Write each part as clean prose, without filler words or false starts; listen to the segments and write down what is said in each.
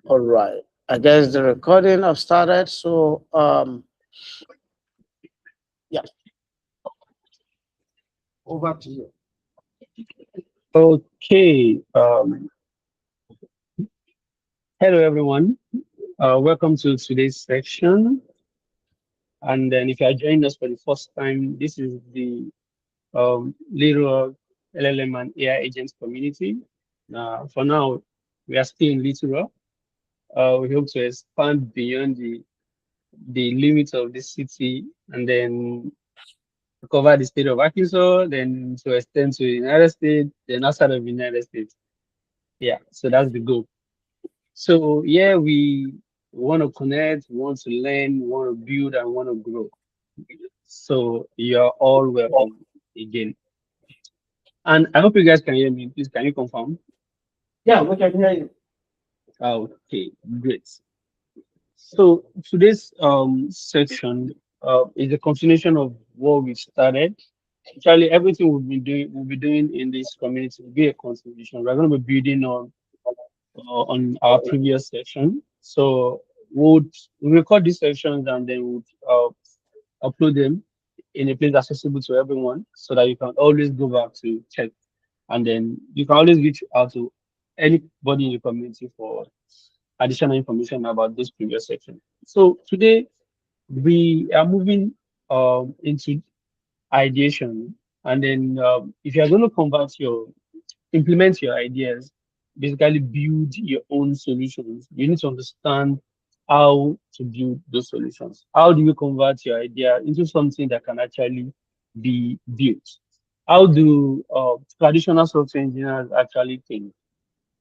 All right. I guess the recording have started. So yeah, over to you. Okay. Hello, everyone. Welcome to today's section. And then, if you are joining us for the first time, this is the Little LLM and AI agents community. For now, we are still in Little Rock. We hope to expand beyond the limits of this city and then cover the state of Arkansas, then to extend to the United States, then outside of the United States. Yeah, so that's the goal. So yeah, we want to connect, want to learn, want to build, and want to grow. So you're all welcome again. And I hope you guys can hear me. Please, can you confirm? Yeah, we can hear you. Okay, great. So today's section is a continuation of what we started. Actually, everything we'll be doing in this community will be a continuation. We're going to be building on our previous section. So we'll record these sections and then upload them in a place accessible to everyone so that you can always go back to check. And then you can always reach out to anybody in the community for additional information about this previous section. So today we are moving into ideation. And then if you're going to convert implement your ideas, basically build your own solutions. You need to understand how to build those solutions. How do you convert your idea into something that can actually be built? How do traditional software engineers actually think?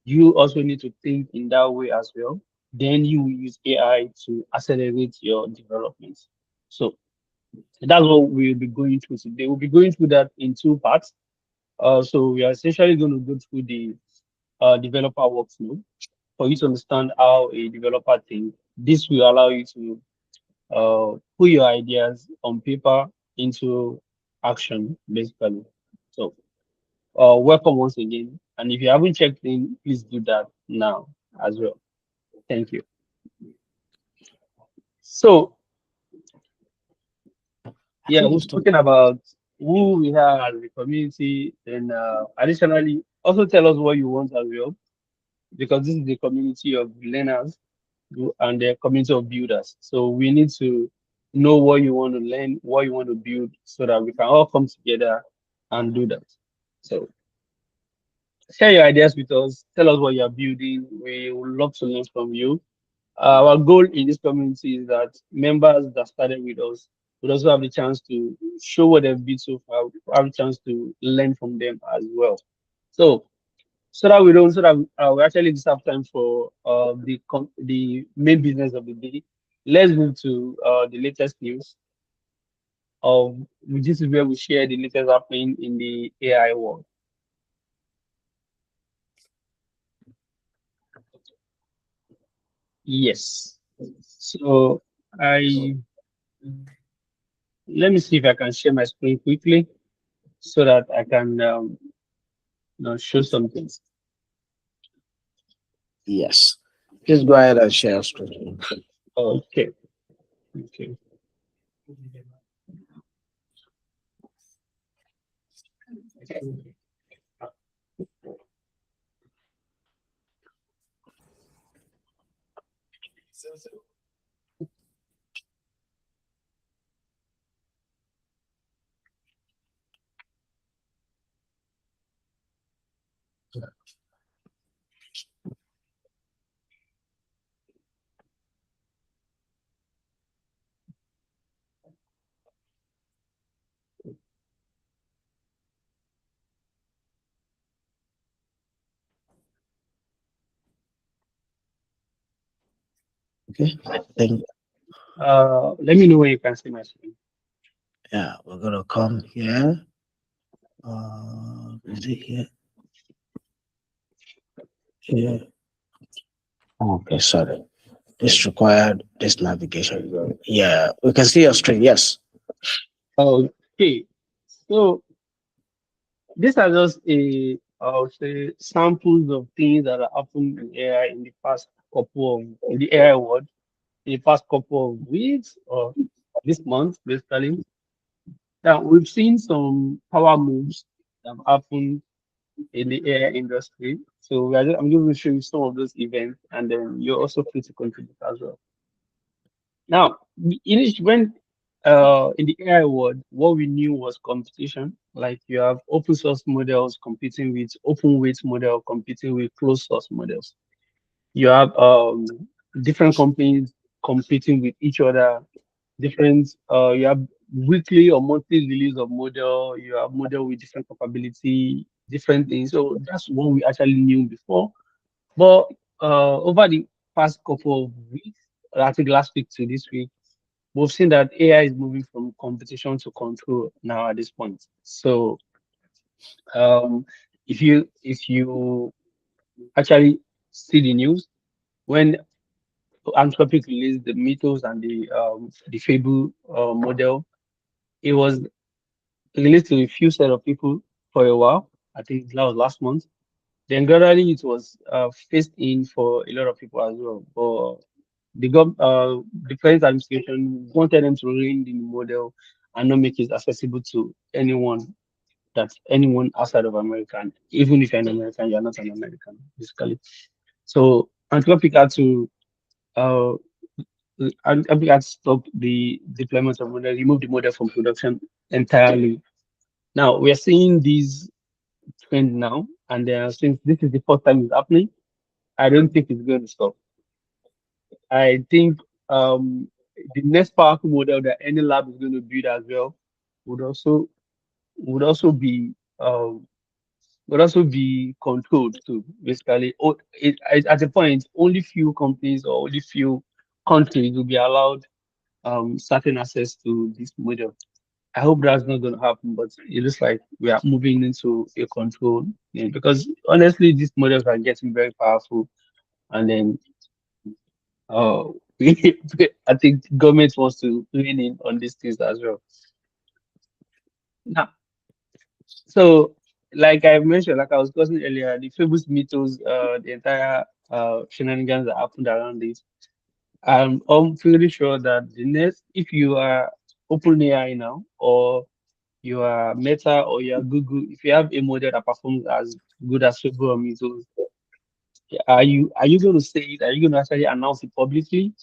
You also need to think in that way as well. Then you will use AI to accelerate your development. So that's what we'll be going through today. We'll be going through that in two parts. So we are essentially going to go through the developer workflow for you to understand how a developer thinks. This will allow you to put your ideas on paper into action, basically. So, welcome once again. And if you haven't checked in, please do that now as well. Thank you. So, I yeah, think we've it's too. spoken about who we are as a community, and additionally, also tell us what you want as well, because this is the community of learners and the community of builders. So we need to know what you want to learn, what you want to build, so that we can all come together and do that. So share your ideas with us. Tell us what you're building. We would love to learn from you. Our goal in this community is that members that started with us would also have the chance to show what they've built so far, have a chance to learn from them as well. So so that we actually just have time for the main business of the day. Let's move to the latest news of this is where we share the latest happening in the AI world. Yes. So I let me see if I can share my screen quickly so that I can show some things. Yes. Please go ahead and share screen. Okay. Okay. Okay. I think Let me know when you can see my screen. yeah, we're gonna come here. Is it here? Here. Okay, sorry. This required this navigation. Yeah, we can see your screen. Yes. Okay. So these are just I would say, samples of things that have happened in AI in the past couple of in the AI world in the past couple of weeks or this month, basically. Now we've seen some power moves that have happened in the AI industry. So I'm going to show you some of those events, and then you're also free to contribute as well. Now, when in the AI world, what we knew was competition. Like you have open source models competing with open weight model competing with closed source models. You have different companies competing with each other. Different you have weekly or monthly release of model. You have model with different capability, different things. So that's what we actually knew before. But over the past couple of weeks, I think last week to this week, we've seen that AI is moving from competition to control now at this point. So um, if you actually see the news when Anthropic released the Mythos and the Fable model, it was released to a few set of people for a while. I think that was last month. Then gradually it was phased in for a lot of people as well. But the current administration wanted them to rein the model and not make it accessible to anyone outside of America. And even if you're an American, you're not an American, basically. So Anthropic had to uh, Anthropic had to stop the deployment of model, remove the model from production entirely. Now we are seeing these trend now, and since this is the first time it's happening, I don't think it's going to stop. I think the next powerful model that any lab is going to build as well would also would also be um, would also be controlled too. Basically, at a point, only few companies or only few countries will be allowed certain access to this model. I hope that's not going to happen, but it looks like we are moving into a control, because honestly, these models are getting very powerful, and then uh, I think government wants to lean in on these things as well. Now, so like I mentioned, like I was discussing earlier, the famous mythos, the entire shenanigans that happened around this. I'm pretty sure that the next, if you are OpenAI now, or you are Meta or you are Google, if you have a model that performs as good as Fable or Mythos, are you going to say it? Are you going to actually announce it publicly,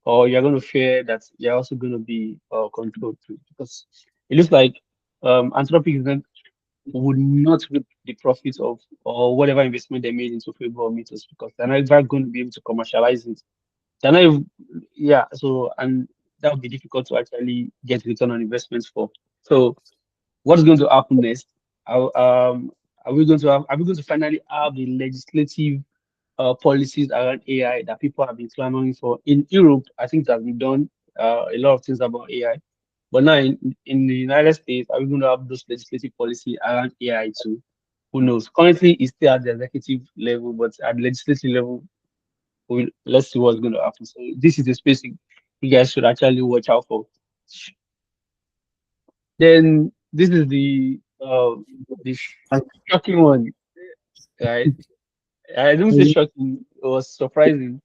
or you're going to fear that you're also going to be controlled too? Because it looks like Anthropic would not reap the profits of or whatever investment they made into Fable or Mythos, because they're not ever going to be able to commercialize it. They're not even, yeah. So and that would be difficult to actually get return on investments for. So what's going to happen next? Are, are we going to finally have the legislative policies around AI that people have been clamoring for? In Europe, I think that we've done a lot of things about AI. But now in the United States, are we going to have those legislative policy around AI too? Who knows? Currently, it's still at the executive level, but at the legislative level, let's see what's going to happen. So this is the space you guys should actually watch out for. Then this is the shocking one, right? I don't say shocking. It was surprising.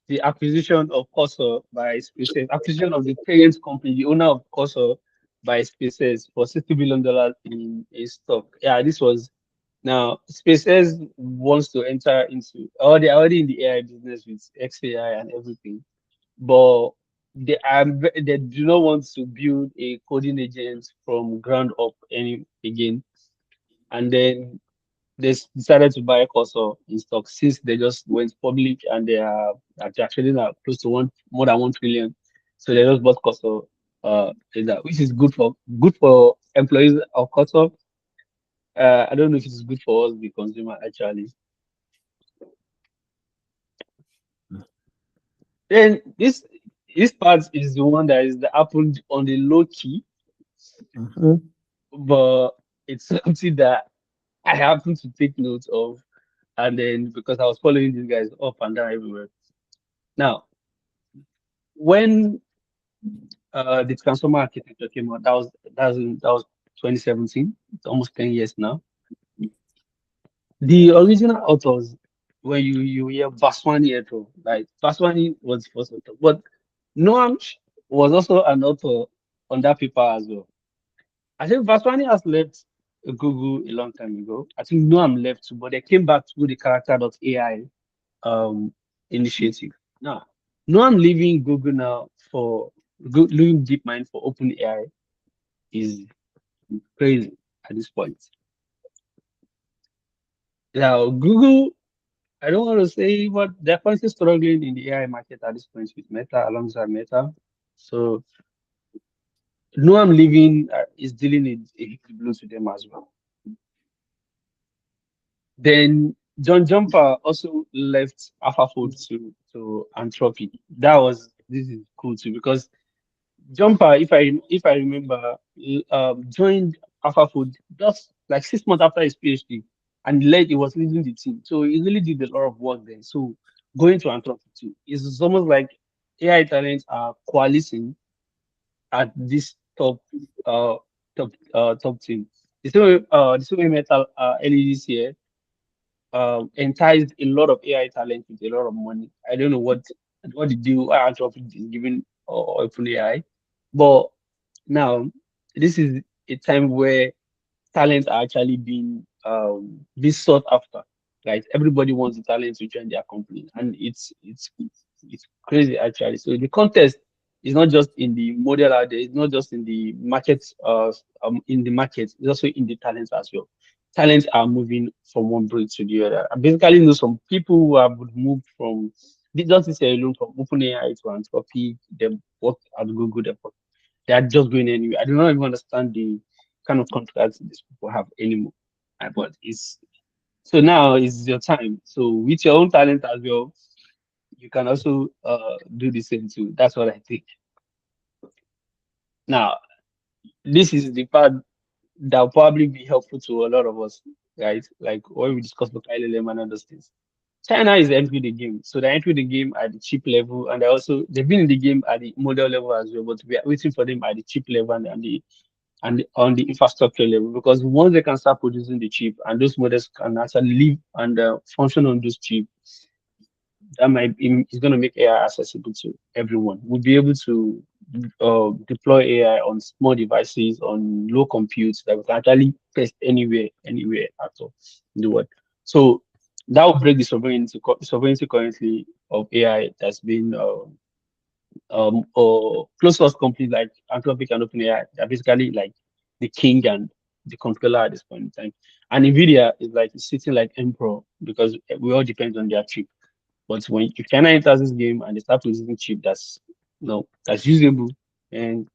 The acquisition of Cursor by SpaceX, acquisition of the parent company, the owner of Cursor by SpaceX for $60 billion in stock. Yeah, this was now SpaceX wants to enter into, or they're already in the AI business with XAI and everything, but they do not want to build a coding agent from ground up any again. And then decided to buy Cursor in stock since they just went public, and they're trading at close to more than 1 trillion. So they just bought Cursor, in that, which is good for employees of Cursor. I don't know if it's good for us, the consumer, actually. Then this part is the one that is that happened on the low key, Mhm. but it's something that I happen to take note of, and then because I was following these guys up and down everywhere. Now, when the transformer architecture came out, that was 2017. It's almost 10 years now. The original authors, when you hear Vaswani Eto, like Vaswani was the first author, but Noam was also an author on that paper as well. I think Vaswani has left Google a long time ago. I think Noam left too, but they came back to the character.ai initiative. Now, Noam leaving Google now for leaving DeepMind for OpenAI is crazy at this point. Now, Google, I don't want to say, but they're currently struggling in the AI market at this point with Meta alongside Meta. So, Noam leaving is dealing a huge blow to them as well. Then John Jumper also left AlphaFold to Anthropic. This is cool too because Jumper, if I remember, joined AlphaFold just like 6 months after his PhD, and he was leading the team. So he really did a lot of work there. So going to Anthropic too, it's almost like AI talents are coalescing at this top team. The same way Metal early this year enticed a lot of AI talent with a lot of money. I don't know what the deal Anthropic is giving or OpenAI, but now this is a time where talents are actually being sought after. Right, everybody wants the talent to join their company, and it's crazy actually. So the contest is not just in the model out there. It's not just in the market. In the market, it's also in the talents as well. Talents are moving from one breed to the other. I basically know some people who have moved from just this year alone from OpenAI to Anthropic. They work at Google. They are just going anywhere. I do not even understand the kind of contracts these people have anymore. But it's so now is your time. So with your own talent as well, you can also do the same too. That's what I think. Now, this is the part that will probably be helpful to a lot of us, right? Like when we discuss about LLM and other things. China is entering the game, so they enter the game at the chip level, and they've been in the game at the model level as well. But we are waiting for them at the chip level and on the infrastructure level because once they can start producing the chip and those models can actually live and function on those chips, that might be is going to make AI accessible to everyone. We'll be able to deploy AI on small devices on low compute that we can actually test anywhere at all in the world. So that will break the sovereignty currently of AI that's been or closed source companies like Anthropic and OpenAI are basically like the king and the controller at this point in time. And Nvidia is like sitting like emperor because we all depend on their chip. But when if China enters this game and they start producing chip that's no that's usable, and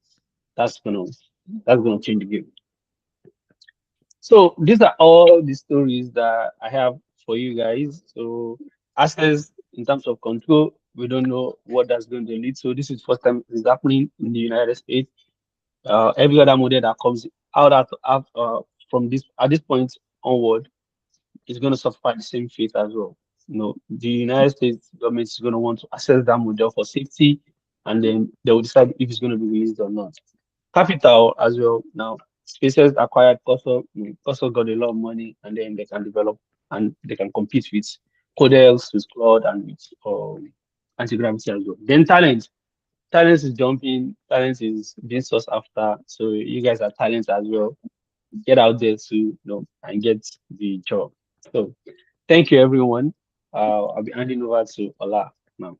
that's gonna that's gonna change the game. So these are all the stories that I have for you guys. So access in terms of control, we don't know what that's going to lead. So this is first time it's happening in the United States. Every other model that comes out from this at this point onward is going to suffer the same fate as well. The United States government is going to want to assess that model for safety, and then they will decide if it's going to be released or not. Capital as well. Now, SpaceX acquired Cursor got a lot of money, and then they can develop and they can compete with Codels, with Claude, and with anti-gravity as well. Then talent is jumping, talent is being sourced after. So you guys are talent as well. Get out there to and get the job. So thank you everyone. I'll be handing over to Ola now.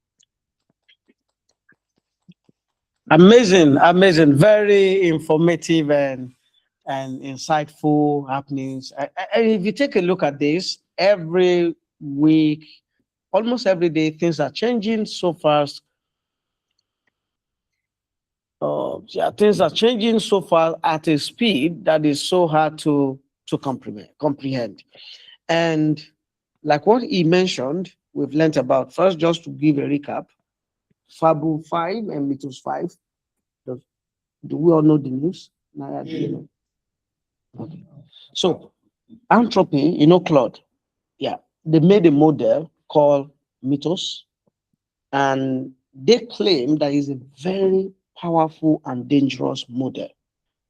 Amazing, amazing, very informative and insightful happenings. And if you take a look at this, every week, almost every day, things are changing so fast. Yeah, things are changing so far at a speed that is so hard to comprehend. And like what he mentioned, we've learned about first, just to give a recap, Fable 5 and Mythos 5. Do do we all know the news? Naya, do you know? Okay. So Entropy, Claude, yeah, they made a model called Mythos, and they claim that it's a very powerful and dangerous model.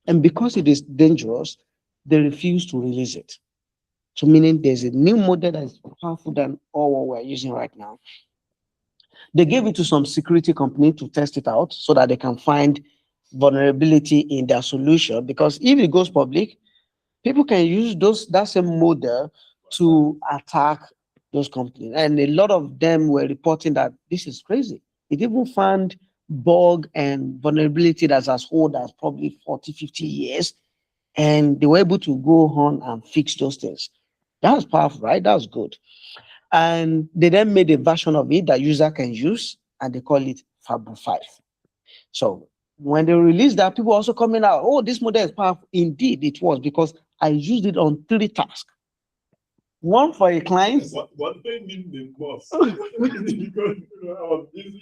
And because it is dangerous, they refuse to release it. So meaning there's a new model that is powerful than all what we're using right now. They gave it to some security company to test it out so that they can find vulnerability in their solution. Because if it goes public, people can use that same model to attack those companies. And a lot of them were reporting that this is crazy. It even found bug and vulnerability that's as old as probably 40, 50 years. And they were able to go on and fix those things. That was powerful, right? That was good. And they then made a version of it that user can use, and they call it Fab 5. So when they released that, people also coming out, oh, this model is powerful. Indeed, it was, because I used it on 3 tasks. One for a client. What they mean the most? Because I was busy.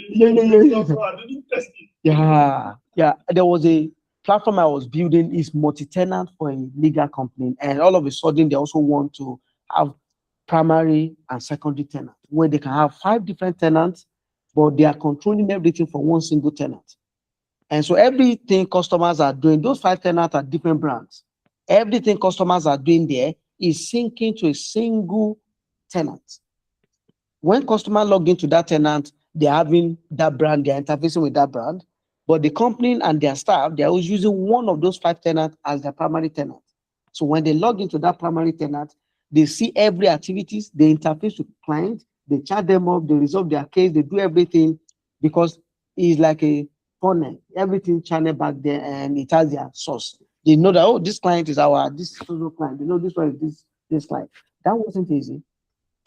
Yeah. So I didn't test it. Yeah. There was a platform I was building is multi-tenant for a legal company, and all of a sudden they also want to have primary and secondary tenant, where they can have 5 different tenants, but they are controlling everything for one single tenant. And so everything customers are doing, those 5 tenants are different brands. Everything customers are doing there is syncing to a single tenant. When customers log into that tenant, they're having that brand, they're interfacing with that brand, but the company and their staff, they're always using one of those 5 tenants as their primary tenant. So when they log into that primary tenant, they see every activities, they interface with clients, they chat them up, they resolve their case, they do everything, because it's like a funnel, everything channel back there, and it has their source. They know that, oh, this client is this solo client. They know this one is this client. That wasn't easy.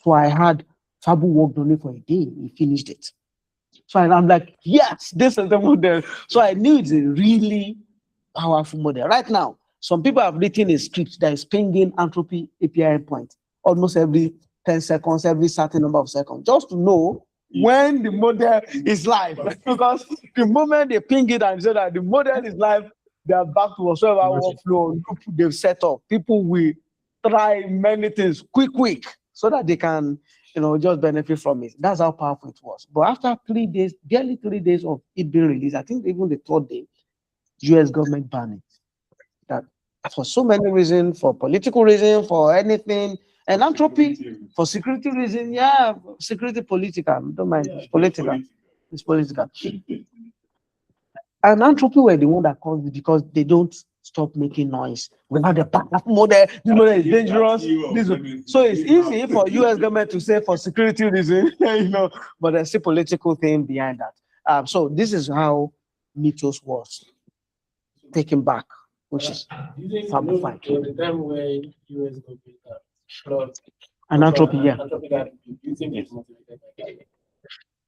So I had Fabu worked on it for a day. He finished it. So I'm like, yes, this is the model. So I knew it's a really powerful model. Right now, some people have written a script that is pinging Entropy API endpoint almost every 10 seconds, every certain number of seconds, just to know when the model is live. Because the moment they ping it and say that the model is live, they are back to whatever workflow they've set up. People will try many things quick, so that they can, just benefit from it. That's how powerful it was. But after 3 days, barely 3 days of it being released, I think even the 3rd day, US government banned it. That for so many reasons, for political reasons, for anything, and Entropy for security reasons. Yeah, security political. Don't mind, it's political. It's political. And Entropy were the one that caused it, because they don't stop making noise. We have the backup model. This model is dangerous. So it's easy for US government to say for security reasons, but there's a political thing behind that. So this is how Mythos was taken back, which is Fab 5. The time where US government And Entropy, yeah. Entropy that you think it's motivated by.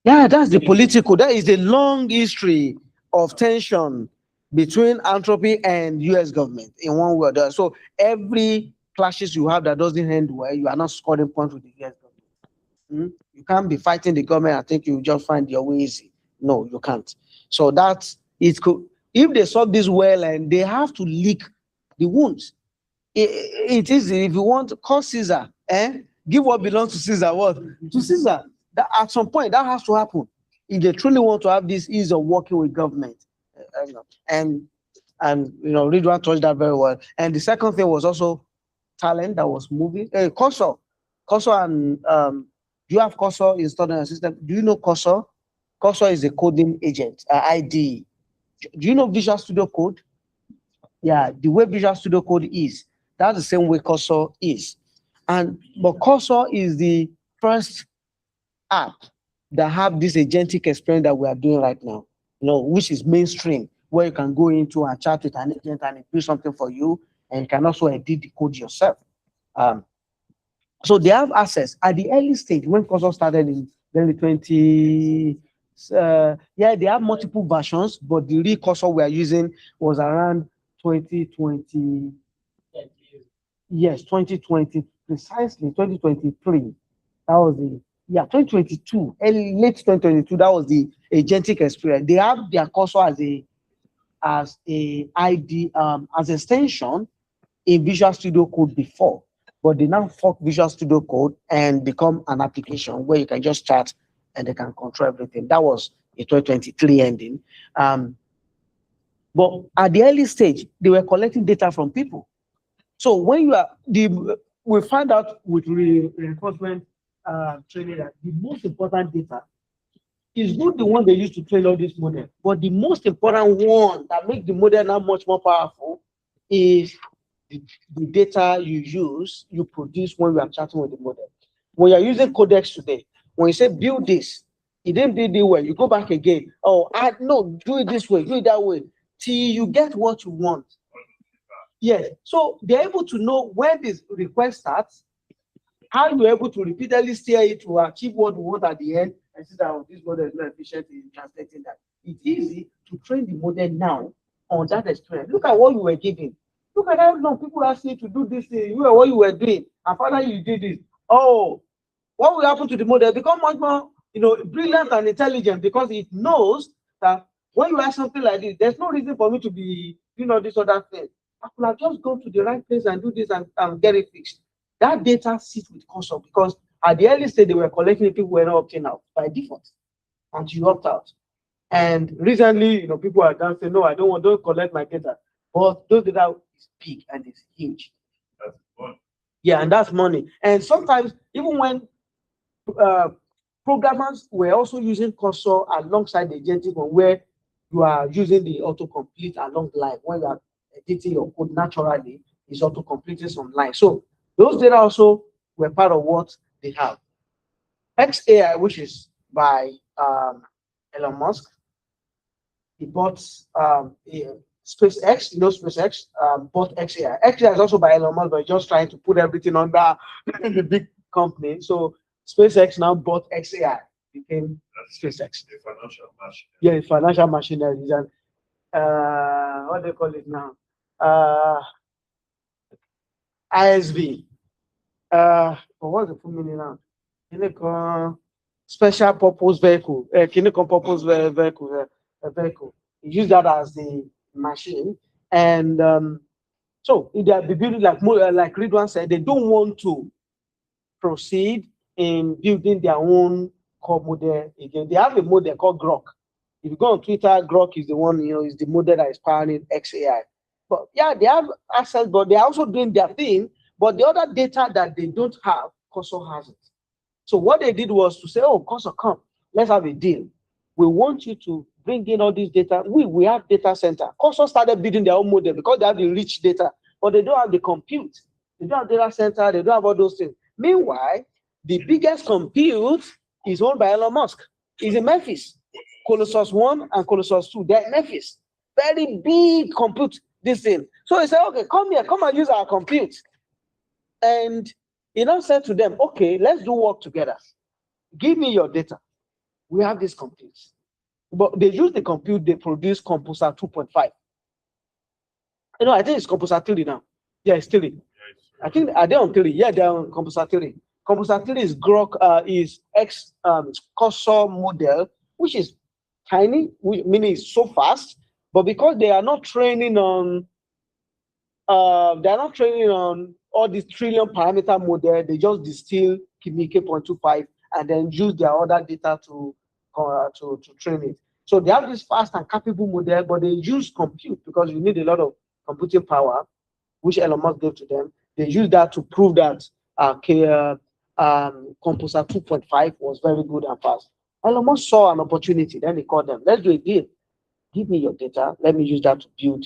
Yeah, that's the political. That is the long history of tension between Entropy and US government in one way or the other. So every clashes you have that doesn't end well, you are not scoring points with the US government. You can't be fighting the government. I think you just find your way easy. No, you can't. So that's it. If they solve this well, and they have to lick the wounds. It is, if you want to call Caesar, give what belongs to Caesar, what? To Caesar. That at some point that has to happen if they truly want to have this ease of working with government. And Ridwan touched that very well. And the second thing was also talent that was moving. Cursor and do you have Cursor installed in your system? Do you know Cursor? Cursor is a coding agent, ID. Do you know Visual Studio Code? Yeah, the way Visual Studio Code is, that's the same way Cursor is. But Cursor is the first app that have this agentic experience that we are doing right now, which is mainstream, where you can go into and chat with an agent and it do something for you, and you can also edit the code yourself. So they have access at the early stage when Cursor started in the 20. They have multiple versions, but the real Cursor we are using was around 2020. Yes, 2020, precisely 2023. That was 2022, late 2022. That was the agentic experience. They have their Cursor as a ID, as extension in Visual Studio Code before, but they now fork Visual Studio Code and become an application where you can just chat and they can control everything. That was a 2023 ending. But at the early stage, they were collecting data from people. So when we find out with reinforcement training that the most important data is not the one they use to train all this model, but the most important one that makes the model now much more powerful is the data you produce when you are chatting with the model. When you're using codex today, when you say build this, it didn't build it well, you go back again. Oh, no, do it this way, do it that way, till you get what you want. Yes, so they're able to know when this request starts, how you're able to repeatedly steer it to achieve what we want at the end, and see that this model is not efficient in translating that. It's easy to train the model now on that experience. Look at what you were giving. Look at how long people ask you to do this thing. You know what you were doing, and finally you did it. Oh, what will happen to the model? Become much more, brilliant and intelligent, because it knows that when you ask something like this, there's no reason for me to be, this other thing. I could have just gone to the right place and do this and get it fixed. That data sits with console, because at the early stage they were collecting it, people were not opting out by default until you opt out. And recently, people are now saying, no, don't collect my data. But those data is big and it's huge. That's money. Yeah, and that's money. And sometimes, even when programmers were also using cursor alongside the agentic one, where you are using the autocomplete along the line. When you are editing your code naturally, it's auto-completing some line. So those data also were part of what they have. XAI, which is by Elon Musk, he bought SpaceX, SpaceX bought XAI. XAI is also by Elon Musk, but just trying to put everything under the big company. So SpaceX now bought XAI, became SpaceX. The financial machine. Yeah, financial machinery. And what do they call it now? ISV. What's the full meaning now? Special purpose vehicle. Purpose vehicle. You use that as the machine, and so they are building like Ridwan said, they don't want to proceed in building their own core model again. They have a model called Grok. If you go on Twitter, Grok is the one, is the model that is powering XAI. But yeah, they have access, but they're also doing their thing. But the other data that they don't have, Cursor has it. So what they did was to say, oh, Cursor, come, let's have a deal. We want you to bring in all this data. We have data center. Cursor started building their own model because they have the rich data, but they don't have the compute. They don't have data center. They don't have all those things. Meanwhile, the biggest compute is owned by Elon Musk. It's in Memphis. Colossus 1 and Colossus 2. They're in Memphis. Very big compute, this thing. So he said, okay, come here, come and use our compute. And he now said to them, okay, let's do work together. Give me your data. We have this compute. But they use the compute, they produce Composer 2.5. I think it's Composer 3 now. Yeah, it's 3. I think, are they on 3? Yeah, they're on Composer 3. Composer 3 is Grok, is Cursor model, which is tiny, meaning it's so fast, but because they are not training on all these trillion parameter model, they just distill K 0.25 and then use their other data to train it. So they have this fast and capable model, but they use compute because you need a lot of computing power, which Elon Musk gave to them. They use that to prove that Composer 2.5 was very good and fast. Elon Musk saw an opportunity, then he called them. Let's do a deal. Give me your data. Let me use that to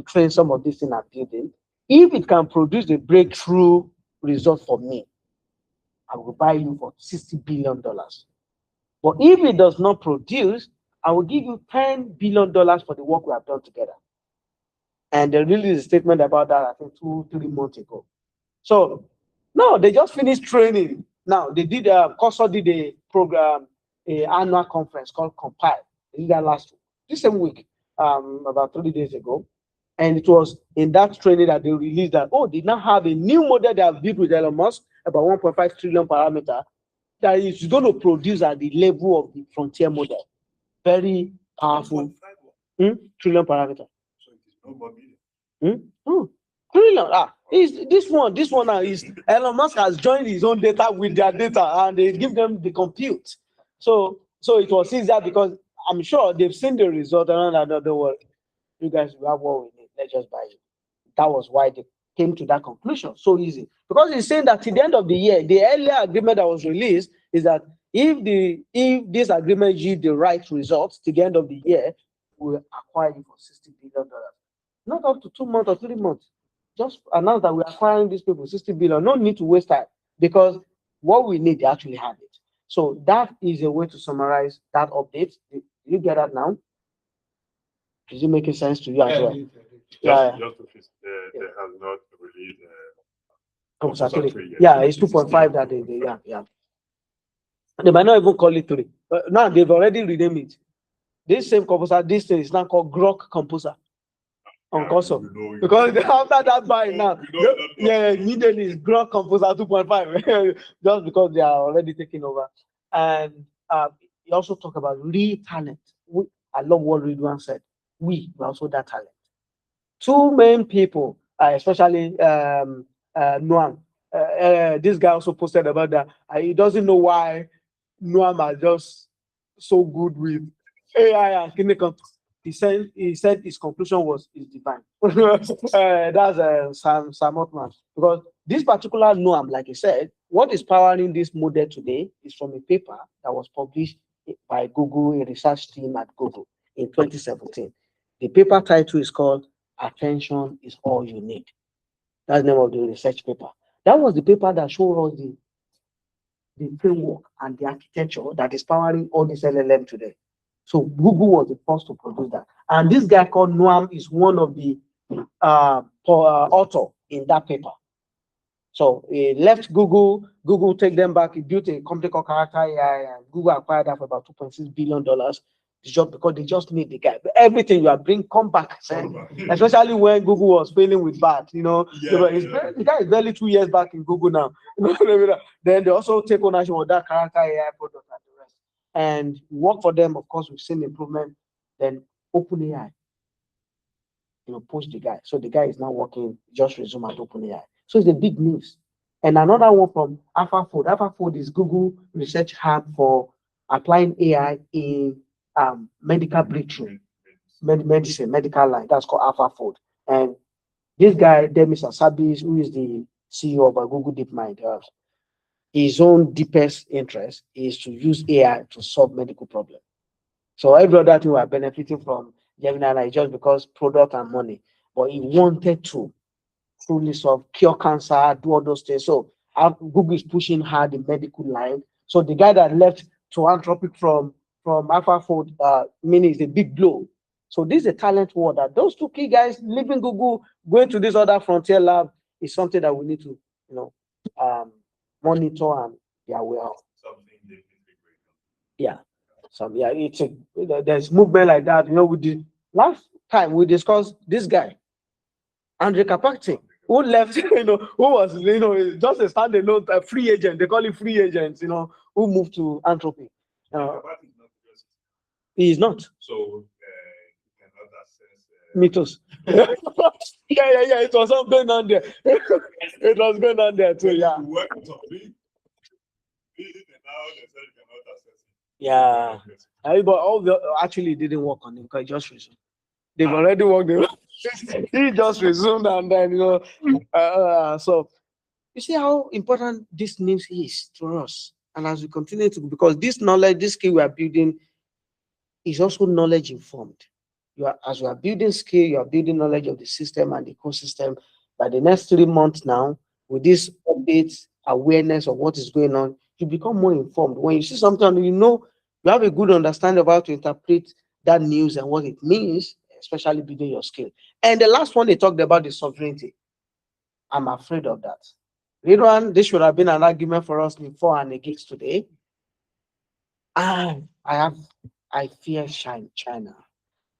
train some of these things I'm building. If it can produce a breakthrough result for me, I will buy you for $60 billion. But if it does not produce, I will give you $10 billion for the work we have done together. And they released a statement about that, I think 2-3 months ago. So, no, they just finished training. Now, they did, Cursor did a program, an annual conference called Compile. They did that this same week, about 3 days ago. And it was in that training that they released that, they now have a new model they have built with Elon Musk, about 1.5 trillion parameter, that is going to produce at the level of the frontier model. Very powerful. Trillion parameter. So it is no more million. Trillion. This one now is Elon Musk has joined his own data with their data and they give them the compute. So it was easier because I'm sure they've seen the result and another word. You guys will have what we need. Let's just buy it. That was why they came to that conclusion so easy? Because he's saying that at the end of the year, the earlier agreement that was released is that if this agreement yield the right results to the end of the year, we'll acquire it for $60 billion. Not up to 2 months or 3 months. Just announce that we're acquiring these people $60 billion. No need to waste time because what we need, they actually have it. So that is a way to summarize that update. Do you get that now? Is it making sense to you as well? Just to fix, they have not released Compulsory. compulsory yet. Yeah, it's 2.5 that they yeah. They might not even call it 3. Now they've already renamed it. This same composer, this thing is now called Grok Composer on console. Because after that buy now, immediately it's Grok Composer 2.5 just because they are already taking over. And you also talk about real talent. I love what Ridwan said. We also that talent. 2 main people, especially Noam. This guy also posted about that. He doesn't know why Noam are just so good with AI and clinical. He said his conclusion was divine. That's Sam Altman. Because this particular Noam, like he said, what is powering this model today is from a paper that was published by Google, a research team at Google in 2017. The paper title is called "Attention is All You Need." That's the name of the research paper. That was the paper that showed us the framework and the architecture that is powering all this LLM today. So Google was the first to produce that. And this guy called Noam is one of the author in that paper. So he left Google. Google take them back. He built a company called Character AI, and Google acquired that for about $2.6 billion. Just because they just need the guy. Everything you are bringing, come back. Especially when Google was failing with BAT. The guy is barely 2 years back in Google now. Then they also take ownership of that Character AI product and the rest. And work for them, of course, we've seen improvement. Then OpenAI, push the guy. So the guy is now working, just resume at OpenAI. So it's a big news. And another one from AlphaFold. AlphaFold is Google research hub for applying AI in medical breakthrough, medicine, medical line. That's called AlphaFold. And this guy, Demis Hassabis, who is the CEO of Google DeepMind, his own deepest interest is to use AI to solve medical problems. So every other thing we are benefiting from Gemini just because product and money, but he wanted to truly solve, cure cancer, do all those things. So Google is pushing hard the medical line. So the guy that left to Anthropic from AlphaFold, meaning it's a big blow. So this is a talent war that those 2 key guys leaving Google, going to this other frontier lab is something that we need to, monitor and be aware of. Yeah. There's movement like that. Last time we discussed this guy, Andre Kapakti, who left, who was, just a standalone free agent. They call it free agents, who moved to Anthropy. He is not. So you cannot access Mythos. Yeah. It was all going on there. It was going on there too. Yeah. Yeah. But all actually didn't work on him because he just resumed. They've already worked. He just resumed and then so you see how important this news is to us. And as we continue to, because this knowledge, this skill we are building is also knowledge informed. As you are building skill, you are building knowledge of the system and the ecosystem. By the next 3 months now, with this updates, awareness of what is going on, you become more informed. When you see something, you have a good understanding of how to interpret that news and what it means, especially building your skill. And the last one they talked about is sovereignty. I'm afraid of that. Ridwan, this should have been an argument for us before and against today. I fear China.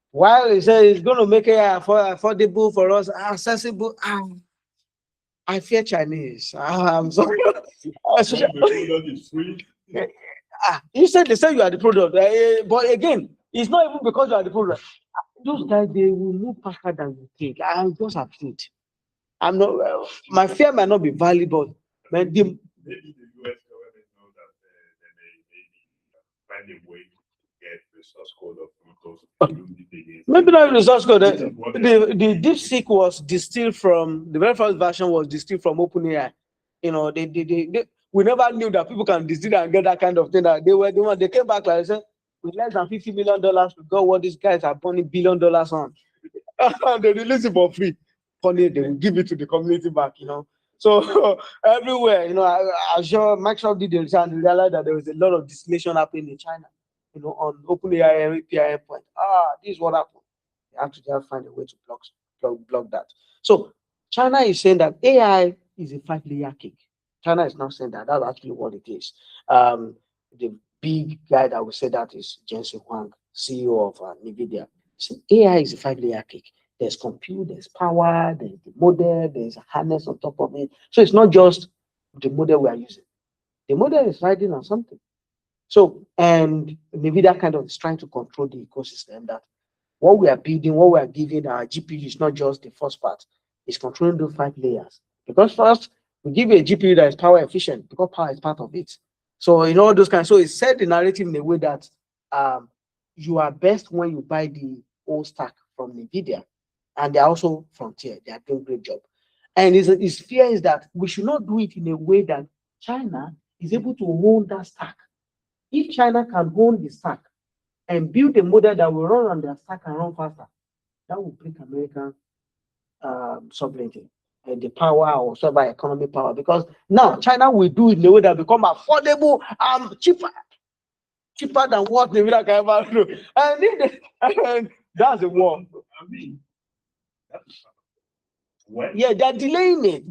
While he says it's going to make it affordable for us, accessible, I fear Chinese. I'm sorry. You said they say you are the product, but again, it's not even because you are the product. Those guys, they will move faster than you think. I'm just afraid. I'm not. My fear might not be valid, but maybe the US government knows that they may find a way to get source code of Motors. Maybe not the source code. The DeepSeek was distilled from the very first version was distilled from OpenAI. You know, we never knew that people can distill and get that kind of thing. That they came back like I said, with less than $50 million, we got what these guys are burning $1 billion on. And they release it for free. Funny, they will give it to the community back, you know. So everywhere, you know, I'm sure Microsoft did the research and realized that there was a lot of distillation happening in China, you know, on OpenAI API endpoint. This is what happened. They have to just find a way to block that. So China is saying that AI is a 5-layer cake. China is not saying that. That's actually what it is. The big guy that will say that is Jensen Huang, CEO of NVIDIA. So AI is a 5-layer cake. There's compute, there's power, there's the model, there's a harness on top of it. So it's not just the model we are using. The model is riding on something. So, and NVIDIA kind of is trying to control the ecosystem that what we are building, what we are giving our GPU is not just the first part. It's controlling those 5 layers. Because first, we give you a GPU that is power efficient because power is part of it. So, in all those kinds, so it's set the narrative in a way that you are best when you buy the old stack from NVIDIA. And they're also frontier. They are doing a great job. And his fear is that we should not do it in a way that China is able to own that stack. If China can own the stack and build a model that will run on their stack and run faster, that will break American sovereignty and the power or cyber economy power. Because now China will do it in a way that become affordable and cheaper than what NVIDIA can ever do. And that's the war. I mean, yeah, they're delaying it.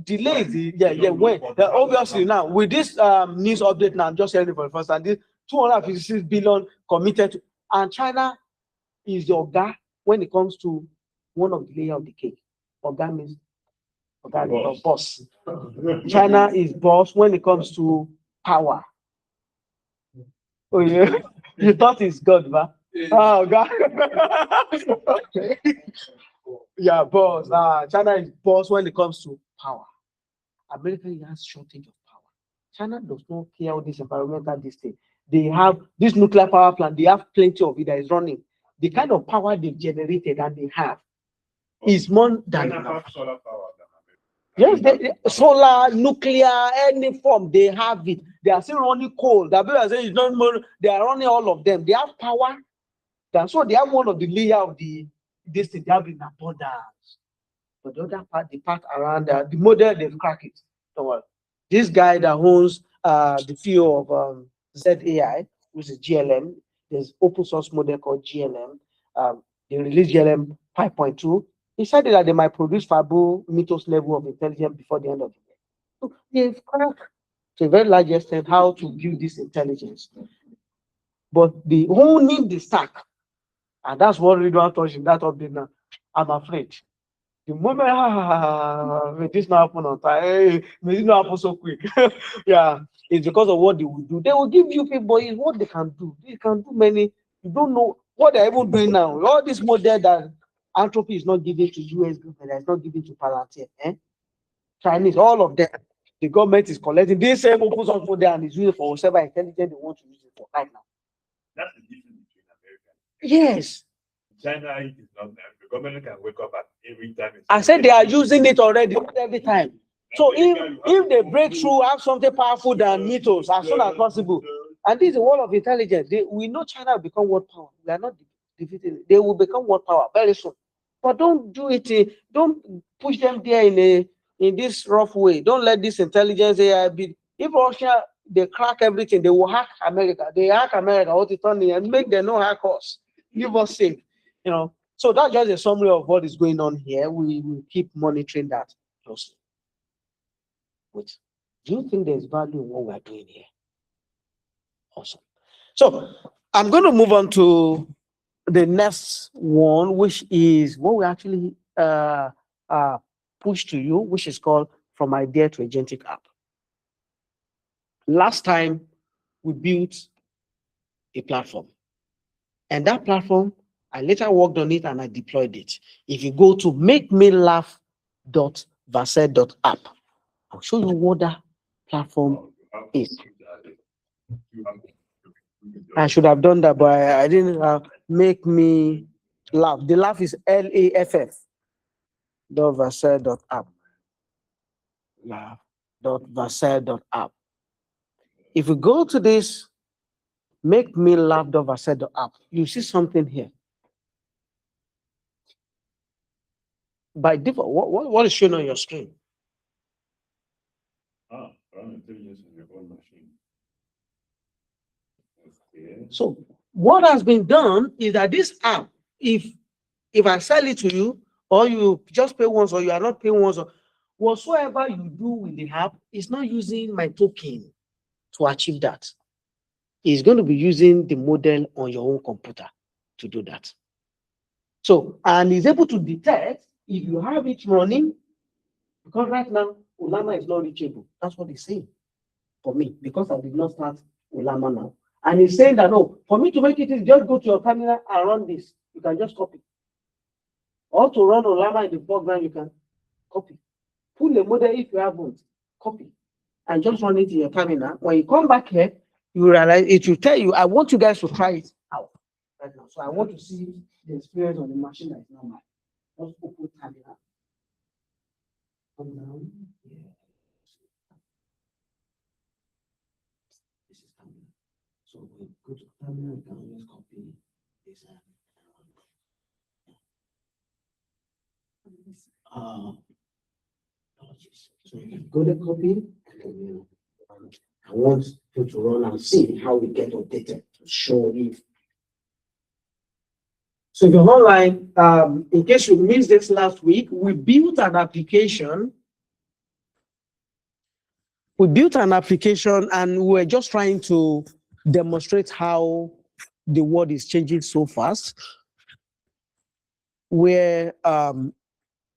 When obviously now with this news update now, I'm just hearing it for the first time. This 256 billion committed to, and China is the Oga when it comes to one of the layer of the cake. Oga means boss. China is boss when it comes to power. Oh yeah, you thought it's God, ba? Oh God. Okay. Yeah, boss. China is boss when it comes to power. America has shortage of power. China does not care all this environmental this thing. They have this nuclear power plant. They have plenty of it that is running. The kind of power they've generated and they have is more than enough. Solar power than America. Yes, solar, nuclear, any form, they have it. They are still running coal. The people are saying it's not more, they are running all of them. They have power. So they have one of the layer of this thing, they have in abundance. But the other part, the part around the model, they've cracked it. So this guy that owns the CEO of ZAI, which is GLM, there's open source model called GLM. They released GLM 5.2. He said that they might produce Fabo Mythos level of intelligence before the end of the year. So they've cracked to a very large extent how to build this intelligence. But the owning the stack, and that's what we don't touch in that update now. I'm afraid. The moment may this not happen on time, may it not happen so quick. Yeah, it's because of what they will do. They will give you people what they can do. They can do many. You don't know what they're even doing now. All this model that Anthropy is not giving to US government, it's not giving to Palantir. Chinese, all of them. The government is collecting this same open source model and is using for whatever intelligence they want to use it for right now. That's the difference between America. Yes. China is not. The government can wake up at every time. I said they are using it already every time. So if they break through, have something powerful than Mythos as soon as possible, and this is a wall of intelligence, we know China will become world power. We are not defeating it. They will become world power very soon. But don't do it. Don't push them there in this rough way. Don't let this intelligence AI be. If Russia they crack everything, they will hack America. They hack America, what it and make them no hack us. Leave us safe. You know. So that's just a summary of what is going on here. We will keep monitoring that closely. Which do you think there's value in what we're doing here? Awesome. So I'm going to move on to the next one, which is what we actually push to you, which is called From Idea to Agentic App. Last time we built a platform, and that platform I later worked on it and I deployed it. If you go to makemelaugh.vercel.app, I'll show you what that platform is. I should have done that, but I didn't make me laugh. The laugh is LAFF. .versailles.app. Laugh. .versailles.app. If we go to this, make me laugh .versailles.app, you see something here. By default, what is shown on your screen? Run intelligence in your own machine. Okay. So what has been done is that this app, if I sell it to you, or you just pay once, or you are not paying once, or whatsoever you do with the app is not using my token to achieve that. It's going to be using the model on your own computer to do that. So, and is able to detect if you have it running, because right now, Ulama is not reachable. That's what he's saying for me, because I did not start Ulama now. And he's saying that, no, for me to make it is just go to your terminal and run this. You can just copy. Or to run Ulama in the background, you can copy. Pull the model if you haven't, copy. And just run it in your terminal. When you come back here, you realize it will tell you, I want you guys to try it out right now. So I want to see the experience on the machine that is not mine. Just open terminal. Come down. Yeah. This is terminal. So we go to terminal, you can always copy this. So you can go to copy, and then I want you to run and see how we get updated to show you. So if you're online, in case you missed this last week, we built an application. We built an application and we're just trying to demonstrate how the world is changing so fast, where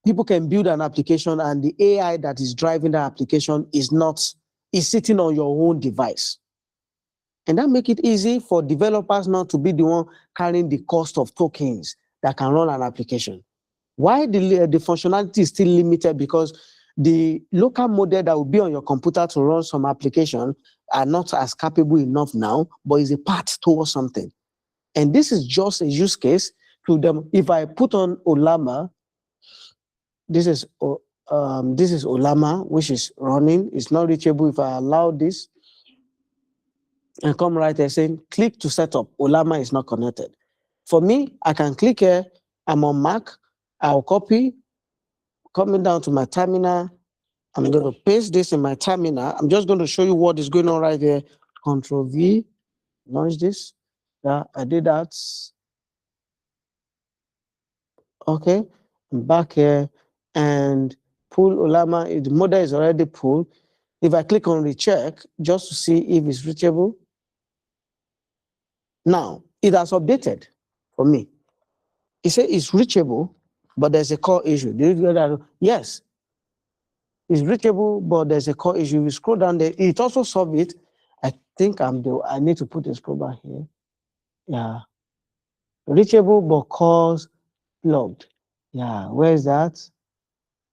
people can build an application and the AI that is driving the application is sitting on your own device. And that make it easy for developers not to be the one carrying the cost of tokens that can run an application. Why the functionality is still limited? Because the local model that will be on your computer to run some application are not as capable enough now, but is a path towards something. And this is just a use case to them. If I put on Olama, this is Olama, which is running. It's not reachable. If I allow this and come right here saying, click to set up, Olama is not connected. For me, I can click here. I'm on Mac. I'll copy. Coming down to my terminal, I'm going to paste this in my terminal. I'm just going to show you what is going on right here. Control V, launch this. Yeah, I did that. Okay, I'm back here and pull Olama. The model is already pulled. If I click on recheck, just to see if it's reachable. Now, it has updated for me. It says it's reachable, but there's a core issue. Did you get that? Yes. It's reachable, but there's a core issue. You scroll down there, it also solved it. I think I need to put a scroll bar here. Yeah. Reachable, but cores logged. Yeah, where is that?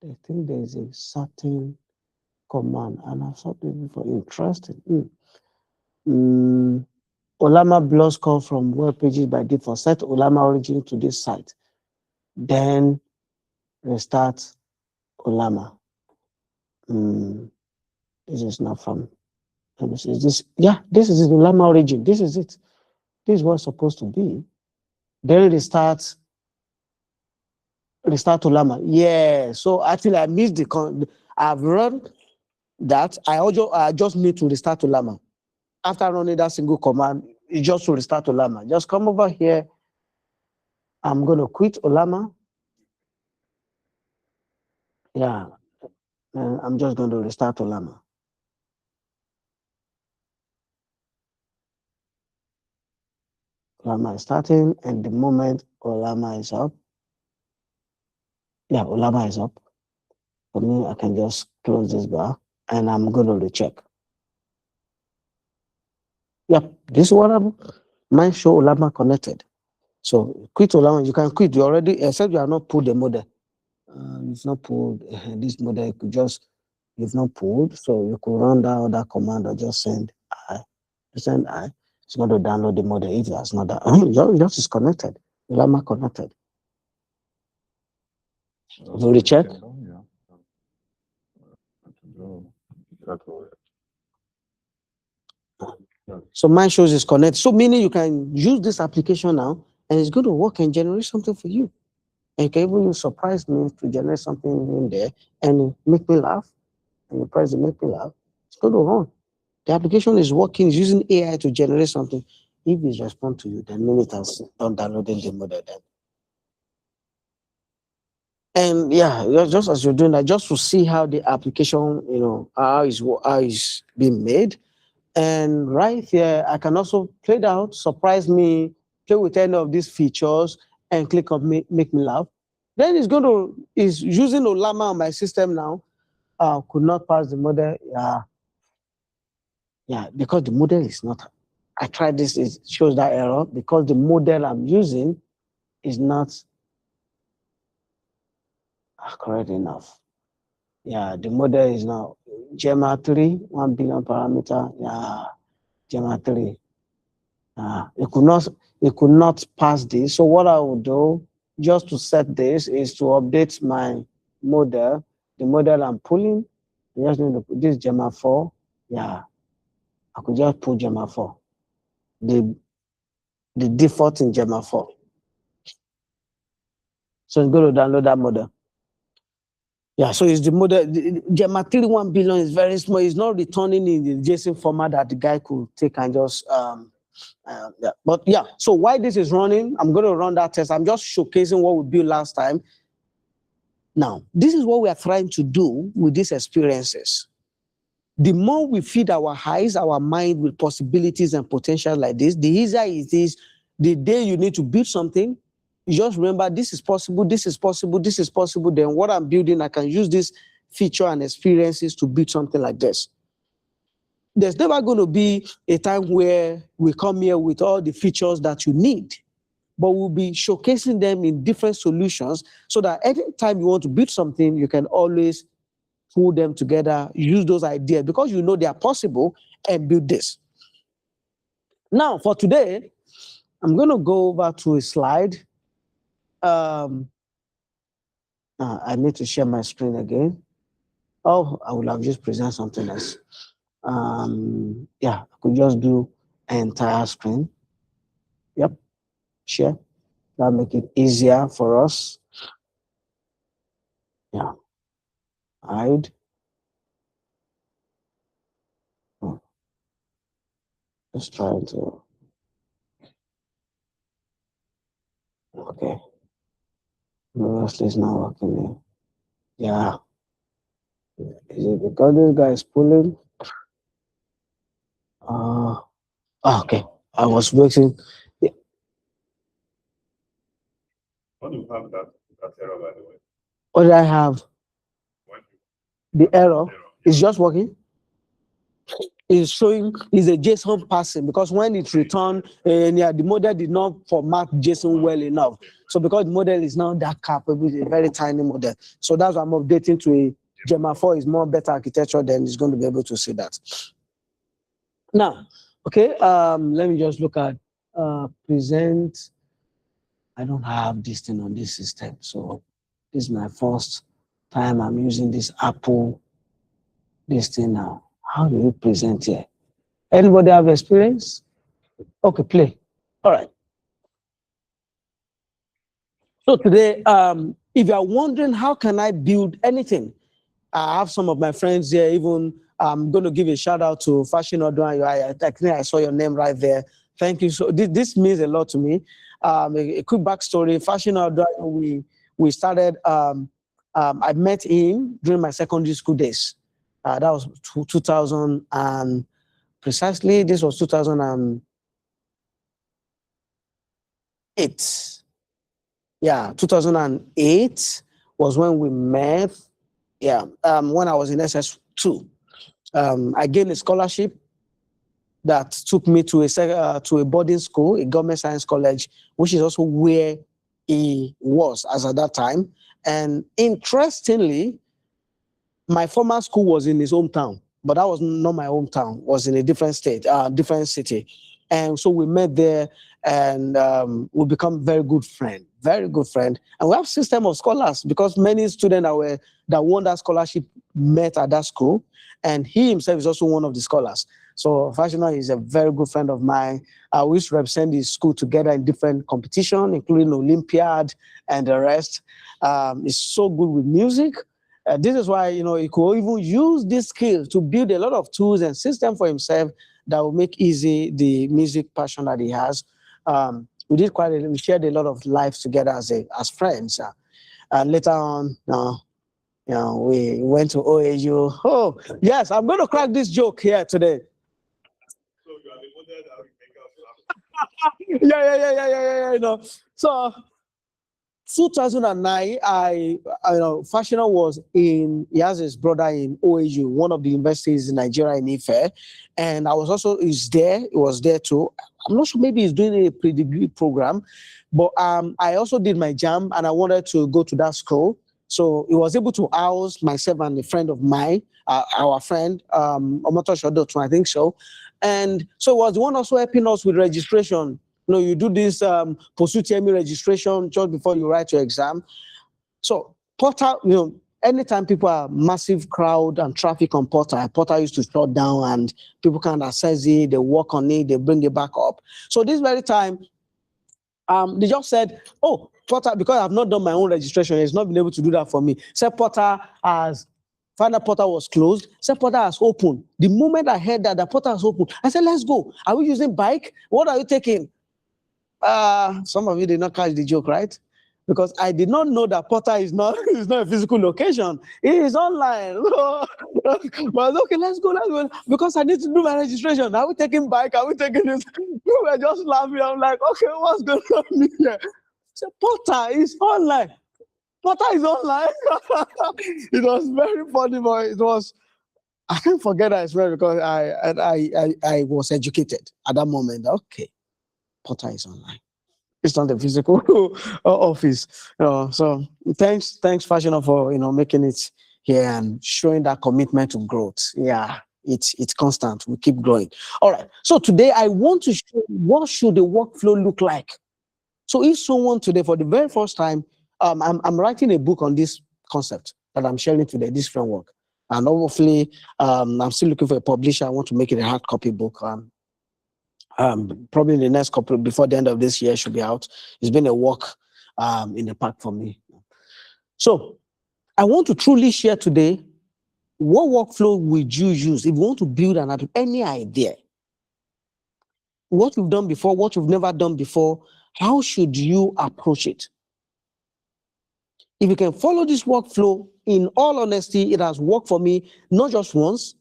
I think there's a certain command, and I've saw it before. Interesting. Olama blocks call from web pages by default. Set Olama origin to this site. Then restart Olama. This is not from. Let me see. This, yeah, this is the Olama origin. This is it. This is what's supposed to be. Then restart Olama. Yeah. So actually, I missed I've run that. I just need to restart Olama. After running that single command, it's just to restart Olama. Just come over here. I'm going to quit Olama. Yeah. And I'm just going to restart Olama. Olama is starting, and the moment Olama is up, yeah, Olama is up. For me, I can just close this bar, and I'm going to recheck. Yep, this is what mine show Olama connected. So quit Olama, you can quit. You already, except you are not pulled the model. It's not pulled. This model you could just, you've not pulled, so you could run that other command or just send I. It's going to download the model. If that's not that, yours is connected. Llama connected. Will you check? So mine shows it's connected. So meaning you can use this application now, and it's going to work and generate something for you. And you can even surprise me to generate something in there and make me laugh. And you press the make me laugh. It's going to run. The application is working, it's using AI to generate something. If it responds to you, then mean it has done downloading the model then. And yeah, just as you're doing that, just to see how the application, how is being made. And right here, I can also play it out, surprise me, play with any of these features, and click on make me laugh. Then it's using Olama on my system now. Could not pass the model. Yeah, because the model is not. I tried this, it shows that error because the model I'm using is not correct enough. Yeah, the model is now Gemma 3, 1 billion parameter. Yeah, Gemma 3. It could not pass this. So what I will do, just to set this, is to update my model. The model I'm pulling, I just need to put this Gemma 4. Yeah, I could just put Gemma 4. The default in Gemma 4. So it's going to download that model. Yeah, so it's the model. Gemma 3 1 billion is very small. It's not returning in the JSON format that the guy could take and just yeah. But yeah, so while this is running, I'm going to run that test. I'm just showcasing what we built last time. Now, this is what we are trying to do with these experiences. The more we feed our eyes, our mind with possibilities and potential like this, the easier it is. The day you need to build something, you just remember this is possible, this is possible, this is possible. Then what I'm building, I can use this feature and experiences to build something like this. There's never going to be a time where we come here with all the features that you need, but we'll be showcasing them in different solutions so that every time you want to build something, you can always pull them together, use those ideas because you know they are possible and build this. Now, for today, I'm going to go over to a slide. I need to share my screen again. Oh, I will have just present something else. Yeah, I could just do an entire screen. Yep, share. That'll make it easier for us. Yeah, hide. Just try to. Okay. Mostly it's not working here. Yeah. Is it because this guy is pulling? Okay. I was waiting. What do you have that error, by the way? What did I have? The error is just working. It's showing is a JSON passing because when it returned, and yeah, the model did not format JSON well enough. So because the model is now that capable, a very tiny model. So that's why I'm updating to a Gemma 4 is more better architecture, then it's going to be able to see that. Now, okay, let me just look at present. I don't have this thing on this system. So this is my first time I'm using this Apple, this thing now. How do you present here? Anybody have experience? Okay, play. All right. So today, if you are wondering how can I build anything, I have some of my friends here. Even I'm going to give a shout out to Fashion Odwan. I think I saw your name right there. Thank you. So this means a lot to me. A quick backstory: Fashion Odwan. We started. I met him during my secondary school days. That was 2000 and precisely. This was 2008. Yeah, 2008 was when we met. Yeah, when I was in SS2. I gained a scholarship that took me to a boarding school, a government science college, which is also where he was as at that time. And interestingly, my former school was in his hometown, but that was not my hometown, was in a different state, different city. And so we met there, and we become very good friend, very good friend. And we have system of scholars because many students that won that scholarship met at that school, and he himself is also one of the scholars. So Fashional is a very good friend of mine. We used to represent the school together in different competition, including Olympiad and the rest. He's so good with music. This is why, he could even use this skill to build a lot of tools and system for himself that will make easy the music passion that he has. We shared a lot of lives together as friends. And later on, we went to OAU. Oh, yes, I'm going to crack this joke here today. So you are the model that will make us laugh. Yeah. So 2009, Fashional he has his brother in OAU, one of the universities in Nigeria in Ife. And I was also, he was there too. I'm not sure, maybe he's doing a pre-degree program, but I also did my JAM and I wanted to go to that school. So he was able to house myself and a friend of mine, our friend, Omoto Shodotun, I think so. And so it was the one also helping us with registration. You do this post-UTME registration just before you write your exam. So Portal, anytime people are massive crowd and traffic on Portal used to shut down and people can't access it, they work on it, they bring it back up. So this very time, they just said, oh, Portal, because I've not done my own registration, he's not been able to do that for me. Said Portal Final Portal was closed. Said Portal has opened. The moment I heard that the Portal has opened, I said, let's go. Are we using bike? What are you taking? Some of you did not catch the joke, right? Because I did not know that Portal is not a physical location. It is online. But okay, let's go. Because I need to do my registration. Are we taking bike? Are we taking this? We were just laughing. I'm like, okay, what's going on here? So Portal is online. Portal is online. It was very funny, but I can't forget that as well because I was educated at that moment. Okay, Portal is online. It's not a physical office. So thanks, Fashion, for making it here and showing that commitment to growth. Yeah, it's constant. We keep growing. All right. So today I want to show what should the workflow look like. So if someone today, for the very first time, I'm writing a book on this concept that I'm sharing today, this framework. And hopefully, I'm still looking for a publisher. I want to make it a hard copy book. Probably in the next couple, before the end of this year, should be out. It's been a walk in the park for me. So I want to truly share today what workflow would you use if you want to build any idea. What you've done before, what you've never done before, how should you approach it? If you can follow this workflow, in all honesty, it has worked for me, not just once.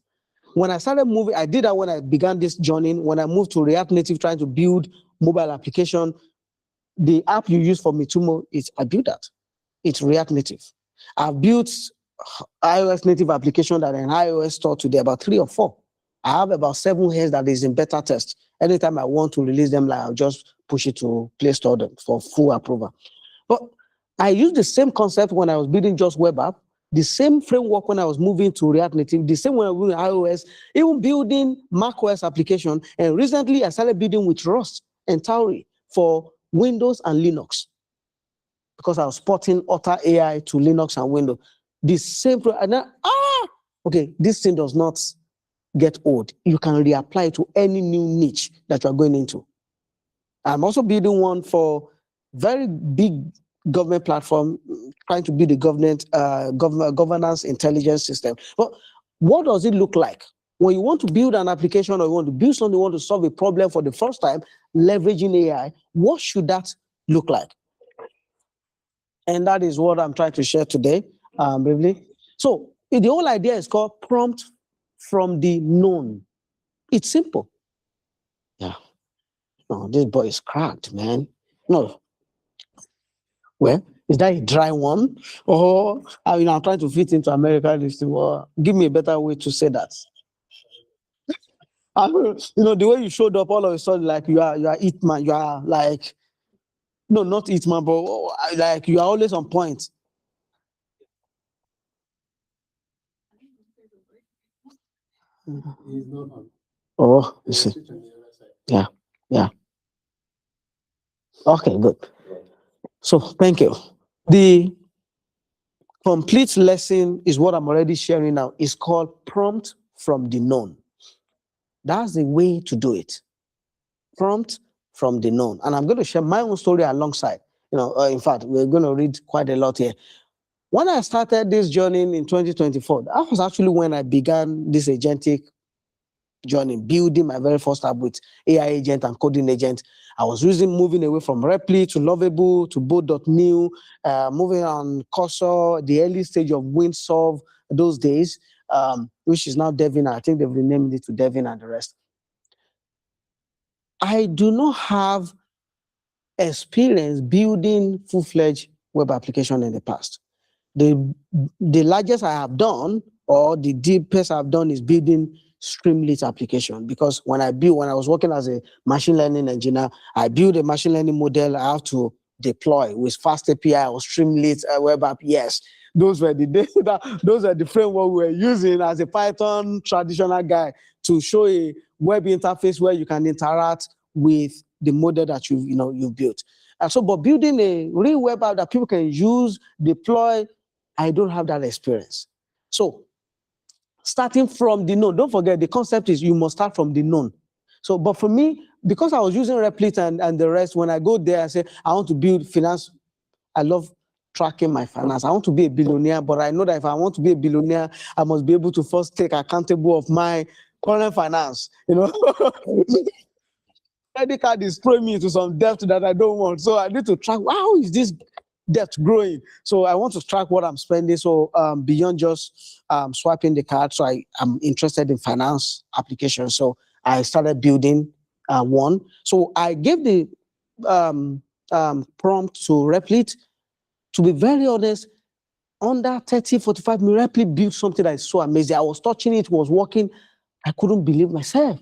When I started moving, I did that when I began this journey. When I moved to React Native, trying to build mobile application, the app you use for Mitumo, I built that. It's React Native. I've built iOS native application that in iOS store today, about 3 or 4. I have about 7 heads that is in beta test. Anytime I want to release them, I'll just push it to Play Store for full approval. But I used the same concept when I was building just web app, the same framework when I was moving to React Native, the same when I was building iOS, even building macOS application. And recently I started building with Rust and Tauri for Windows and Linux because I was porting Otter AI to Linux and Windows. The same, and then, okay, this thing does not get old. You can reapply it to any new niche that you're going into. I'm also building one for very big government platform, trying to build a governance intelligence system. But what does it look like? When you want to build an application or you want to build something, you want to solve a problem for the first time, leveraging AI, what should that look like? And that is what I'm trying to share today, briefly. So the whole idea is called prompt from the known. It's simple. Yeah. No, this boy is cracked, man. No. Well, is that a dry one? Or I'm trying to fit into American history. Well, give me a better way to say that. The way you showed up all of a sudden, like you are it man, you are like, no, not it man, but like you are always on point. He's not on. Oh, you see. Yeah. Yeah. Okay, good. So thank you. The complete lesson is what I'm already sharing now. It's called prompt from the known. That's the way to do it. Prompt from the known. And I'm going to share my own story alongside. In fact, we're going to read quite a lot here. When I started this journey in 2024, that was actually when I began this agentic journey, building my very first app with AI agent and coding agent. I was moving away from Repli to Lovable to Bo.new, moving on Cursor, the early stage of Windsolve those days, which is now Devin. I think they've renamed it to Devin and the rest. I do not have experience building full-fledged web application in the past. The largest I have done, or the deepest I've done, is building Streamlit application. Because when I was working as a machine learning engineer, I built a machine learning model I have to deploy with Fast API or Streamlit web app. Yes, those were the framework we were using as a Python traditional guy to show a web interface where you can interact with the model that you've built. But building a real web app that people can use, deploy, I don't have that experience. So starting from the known, don't forget the concept is you must start from the known. So, but for me, because I was using Replit and the rest, when I go there, I say, I want to build finance. I love tracking my finance. I want to be a billionaire, but I know that if I want to be a billionaire, I must be able to first take accountable of my current finance, Credit card is throwing me into some debt that I don't want. So I need to track, how is this debt growing? So I want to track what I'm spending. So beyond just swiping the card, so I'm interested in finance applications. So I started building one. So I gave the prompt to Replit. To be very honest, under 30, 45 minutes, Replit built something that is so amazing. I was touching it, was working. I couldn't believe myself.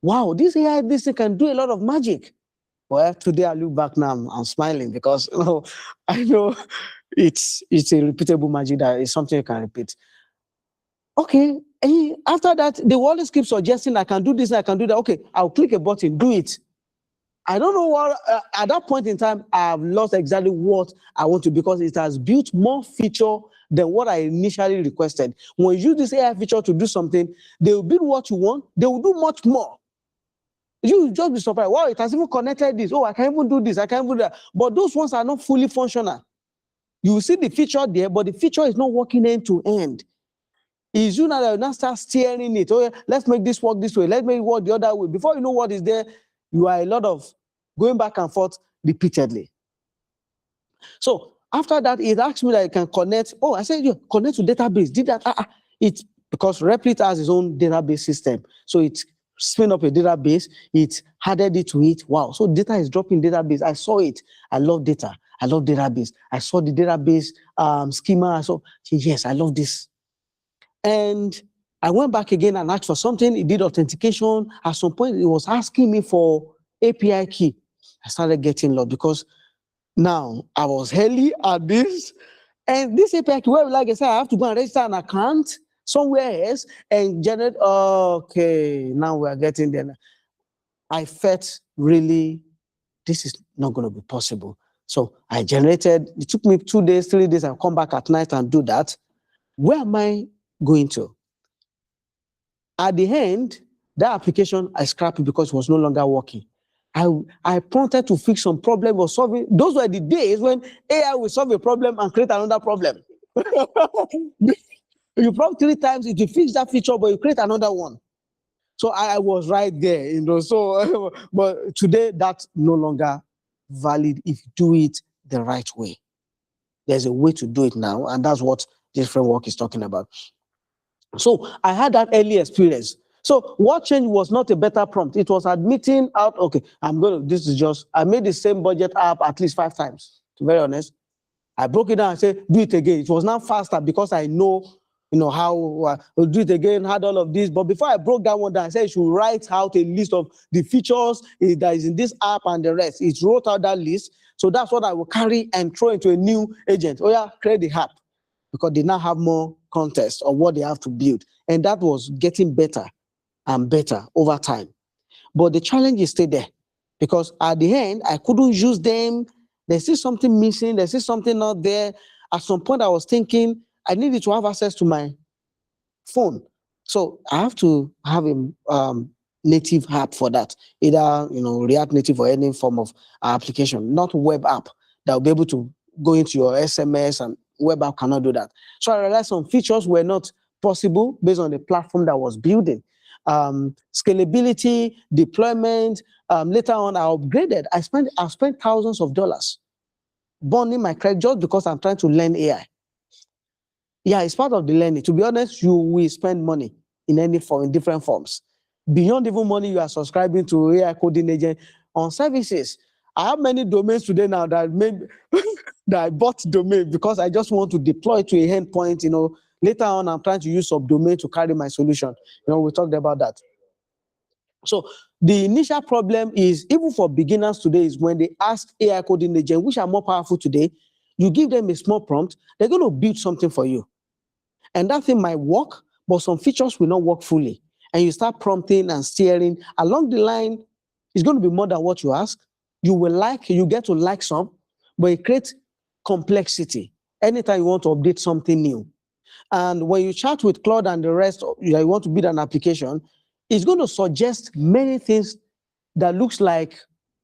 Wow, this AI, this thing can do a lot of magic. Well, today I look back now, I'm smiling because I know it's a repeatable magic that is something you can repeat. Okay, after that, they will always keep suggesting I can do this, I can do that. Okay, I'll click a button, do it. I don't know what, at that point in time, I've lost exactly what I want to, because it has built more feature than what I initially requested. When you use this AI feature to do something, they will build what you want, they will do much more. You will just be surprised. Wow, it has even connected this. Oh, I can even do this, I can even do that. But those ones are not fully functional. You will see the feature there, but the feature is not working end to end. Is you now that you now start steering it. Oh, yeah, let's make this work this way. Let's make it work the other way. Before you know what is there, you are a lot of going back and forth repeatedly. So after that, it asked me that I can connect. Oh, I said, yeah, connect to database. Did that? It's because Replit has its own database system. So it's spin up a database. It added it to it. Wow. So data is dropping database. I saw it. I love data. I love database. I saw the database schema. I saw, yes, I love this. And I went back again and asked for something. It did authentication. At some point, it was asking me for API key. I started getting lost because now I was early at this. And this API key, well, like I said, I have to go and register an account somewhere else and generate. Okay, now we're getting there. I felt really, this is not going to be possible. So I generated, it took me 2 days, 3 days. I'll come back at night and do that. Where am I going to? At the end, that application, I scrapped it because it was no longer working. I prompted to fix some problem or solving. Those were the days when AI will solve a problem and create another problem. You prompt 3 times, it will fix that feature, but you create another one. So I was right there, So, but today that's no longer valid if you do it the right way. There's a way to do it now, and that's what this framework is talking about. So I had that early experience. So what changed was not a better prompt. It was admitting out, okay, I made the same budget app at least 5 times, to be very honest. I broke it down and said, do it again. It was now faster because I know, how do it again, had all of this. But before I broke that one down, I said, you should write out a list of the features that is in this app and the rest. It wrote out that list. So that's what I will carry and throw into a new agent. Oh yeah, create the app. Because they now have more context of what they have to build. And that was getting better and better over time. But the challenge is still there. because at the end, I couldn't use them. There's still something missing. There's still something not there. At some point, I was thinking I needed to have access to my phone. So I have to have a native app for that, either React Native or any form of application, not web app that will be able to go into your SMS, and web app cannot do that. So I realized some features were not possible based on the platform that was building. Scalability, deployment. Later on, I upgraded. I've spent thousands of dollars burning my credit just because I'm trying to learn AI. Yeah, it's part of the learning. To be honest, you will spend money in any form, in different forms. Beyond even money you are subscribing to AI coding agent on services. I have many domains today now that that I bought domain because I just want to deploy to a endpoint. Later on, I'm trying to use subdomain to carry my solution. We talked about that. So the initial problem is, even for beginners today, is when they ask AI coding agent, which are more powerful today, you give them a small prompt, they're going to build something for you. And that thing might work, but some features will not work fully. And you start prompting and steering. Along the line, it's going to be more than what you ask. You get to like some, but it creates complexity anytime you want to update something new. And when you chat with Claude and the rest, you want to build an application, it's going to suggest many things that looks like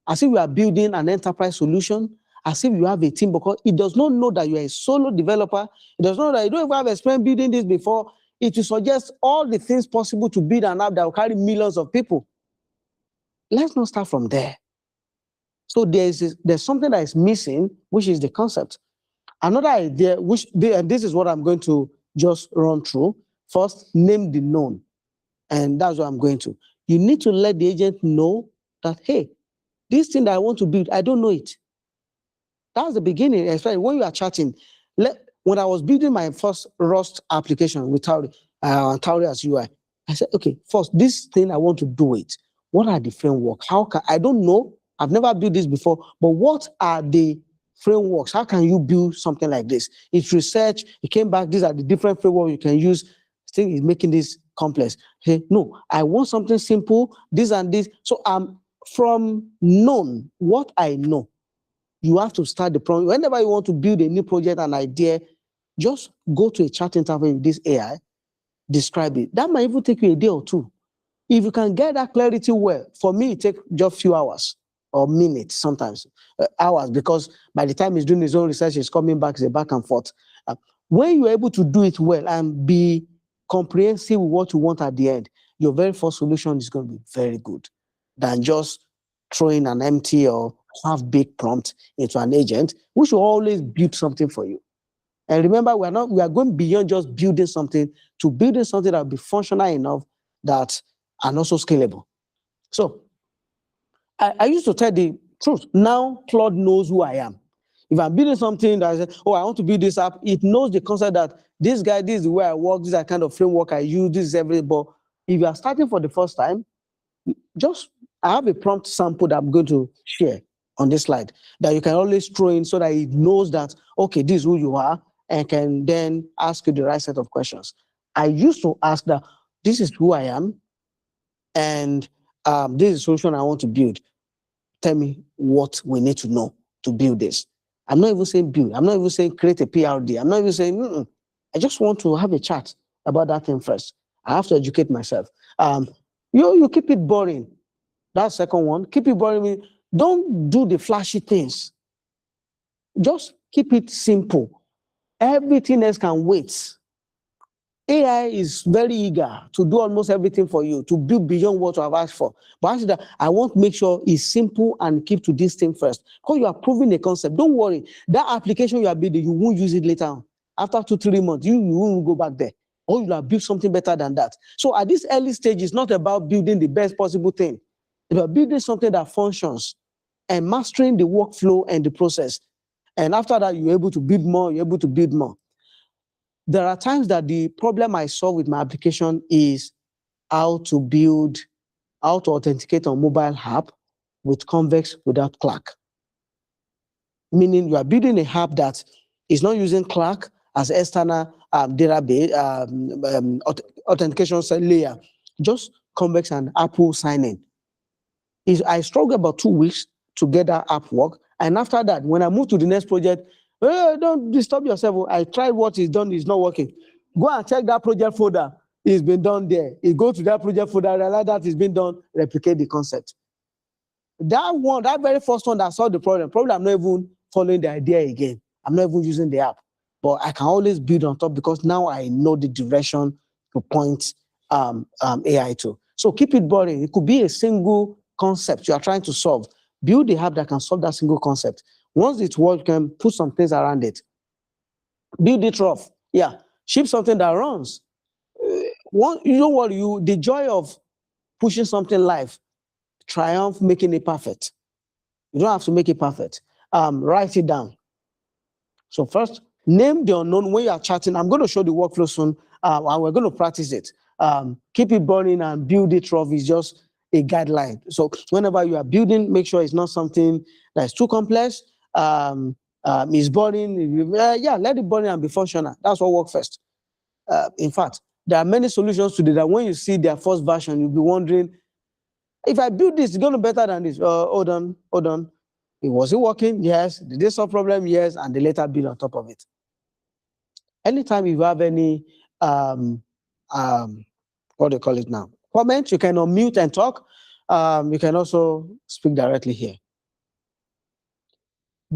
as if you are building an enterprise solution, as if you have a team, because it does not know that you are a solo developer. It does not know that you don't even have experience building this before. It will suggest all the things possible to build an app that will carry millions of people. Let's not start from there. So there's something that is missing, which is the concept. Another idea, and this is what I'm going to just run through. First, name the known. And that's what I'm going to. You need to let the agent know that, hey, this thing that I want to build, I don't know it. That's the beginning, especially when you are chatting. When I was building my first Rust application with Tauri as UI, I said, okay, first, this thing I want to do it. What are the frameworks? I don't know. I've never built this before, but what are the frameworks? How can you build something like this? It's research. It came back. These are the different frameworks you can use. I think it's making this complex. Hey, no, I want something simple, this and this. So from known, what I know, you have to start the problem. Whenever you want to build a new project, an idea, just go to a chat interface with this AI, describe it. That might even take you a day or two. If you can get that clarity well, for me, it takes just a few hours or minutes, sometimes hours, because by the time he's doing his own research, he's coming back, it's a back and forth. When you're able to do it well and be comprehensive with what you want at the end, your very first solution is going to be very good than just throwing an empty or half-baked prompt into an agent, which will always build something for you. And remember, we are going beyond just building something to building something that will be functional enough that and also scalable. So I used to tell the truth. Now Claude knows who I am. If I'm building something that I say, oh, I want to build this app, it knows the concept that this is the way I work, this is the kind of framework I use, this is everything. But if you are starting for the first time, I have a prompt sample that I'm going to share on this slide that you can always throw in so that it knows that, okay, this is who you are, and can then ask you the right set of questions. I used to ask that, this is who I am, and this is the solution I want to build. Tell me what we need to know to build this. I'm not even saying build. I'm not even saying create a PRD. I'm not even saying, I just want to have a chat about that thing first. I have to educate myself. You keep it boring. That's second one. Keep it boring. Don't do the flashy things. Just keep it simple. Everything else can wait. AI is very eager to do almost everything for you, to build beyond what you have asked for. But actually, I want to make sure it's simple and keep to this thing first. Because you are proving a concept. Don't worry. That application you are building, you won't use it later on. After 2-3 months, you won't go back there. Or you'll have built something better than that. So at this early stage, it's not about building the best possible thing. It's about building something that functions and mastering the workflow and the process. And after that, you're able to build more, you're able to build more. There are times that the problem I solve with my application is how to authenticate on mobile app with Convex without Clark. Meaning you are building a app that is not using Clark as external database authentication layer, just Convex and Apple sign-in. is I struggled about 2 weeks to get that app work. And after that, when I moved to the next project, don't disturb yourself. I tried what is done, is not working. Go and check that project folder. It's been done there. You go to that project folder, realize that it's been done, replicate the concept. That one, that very first one that solved the problem, probably I'm not even following the idea again. I'm not even using the app. But I can always build on top because now I know the direction to point AI to. So keep it boring. It could be a single concept you are trying to solve. Build the app that can solve that single concept. Once it works, you can put some things around it. Build it rough. Yeah. Ship something that runs. You know what? The joy of pushing something live, triumph making it perfect. You don't have to make it perfect. Write it down. So first, name the unknown when you are chatting. I'm going to show the workflow soon, and we're going to practice it. Keep it burning and build it rough is just a guideline. So whenever you are building, make sure it's not something that's too complex. It's burning. Let it burn and be functional. That's what works first. In fact, there are many solutions today that when you see their first version, you'll be wondering, if I build this, it's going to be better than this. Hold on. Was it working? Yes. Did they solve problem? Yes. And they later build on top of it. Anytime you have any, what do you call it now? Comment, you can unmute and talk. You can also speak directly here.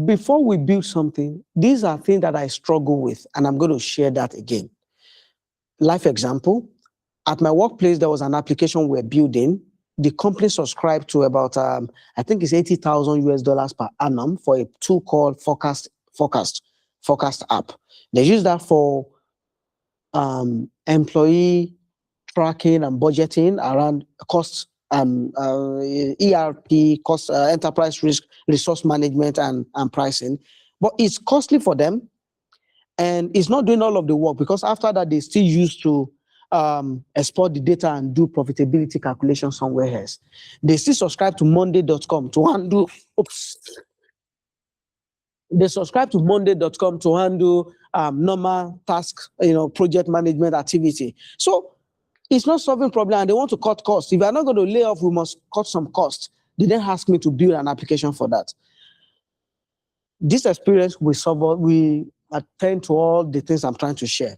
Before we build something, these are things that I struggle with, and I'm going to share that again. Life example, at my workplace, there was an application we're building. The company subscribed to about, I think it's $80,000 per annum for a tool called Forecast app. They use that for employee tracking and budgeting around costs, ERP, cost, enterprise risk, resource management, and pricing. But it's costly for them, and it's not doing all of the work because after that, they still used to export the data and do profitability calculation somewhere else. They still subscribe to monday.com to handle, they subscribe to monday.com to handle normal tasks, project management activity. So it's not solving problem and they want to cut costs. If we are not going to lay off, we must cut some costs. They then ask me to build an application for that. This experience we attend to all the things I'm trying to share.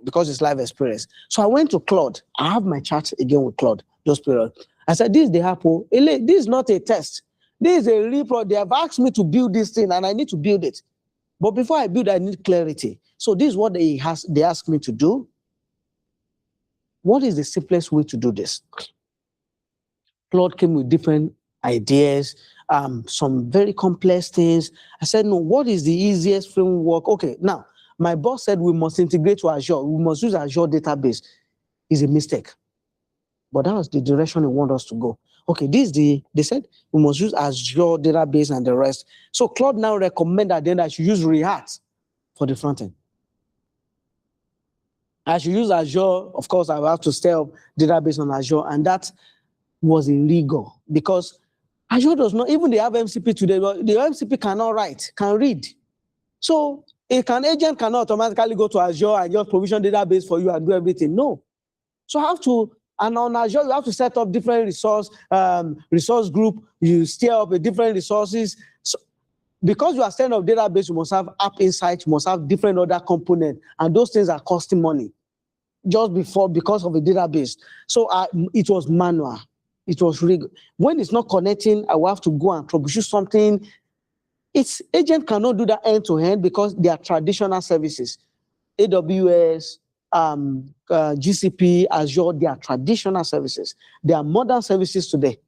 Because it's live experience. So I went to Claude. I have my chat again with Claude, those period. I said, this is the Apple. This is not a test. This is a real product. They have asked me to build this thing and I need to build it. But before I build, I need clarity. So this is what they asked me to do. What is the simplest way to do this? Claude came with different ideas, some very complex things. I said, no, what is the easiest framework? Okay, now, my boss said we must integrate to Azure. We must use Azure database. It's a mistake. But that was the direction they want us to go. Okay, they said we must use Azure database and the rest. So Claude now recommended then I should use React for the front end. I should use Azure. Of course, I will have to stay up database on Azure. And that was illegal because Azure does not, even they have MCP today, but the MCP cannot write, can read. So an agent cannot automatically go to Azure and just provision database for you and do everything. No. So I have to, and on Azure, you have to set up different resource group. You steer up with different resources. So because you are setting up database, you must have app insights, you must have different other components, and those things are costing money because of a database. So it was manual. It was rigged. When it's not connecting, I will have to go and troubleshoot something. Its agent cannot do that end-to-end because they are traditional services. AWS, GCP, Azure, they are traditional services. They are modern services today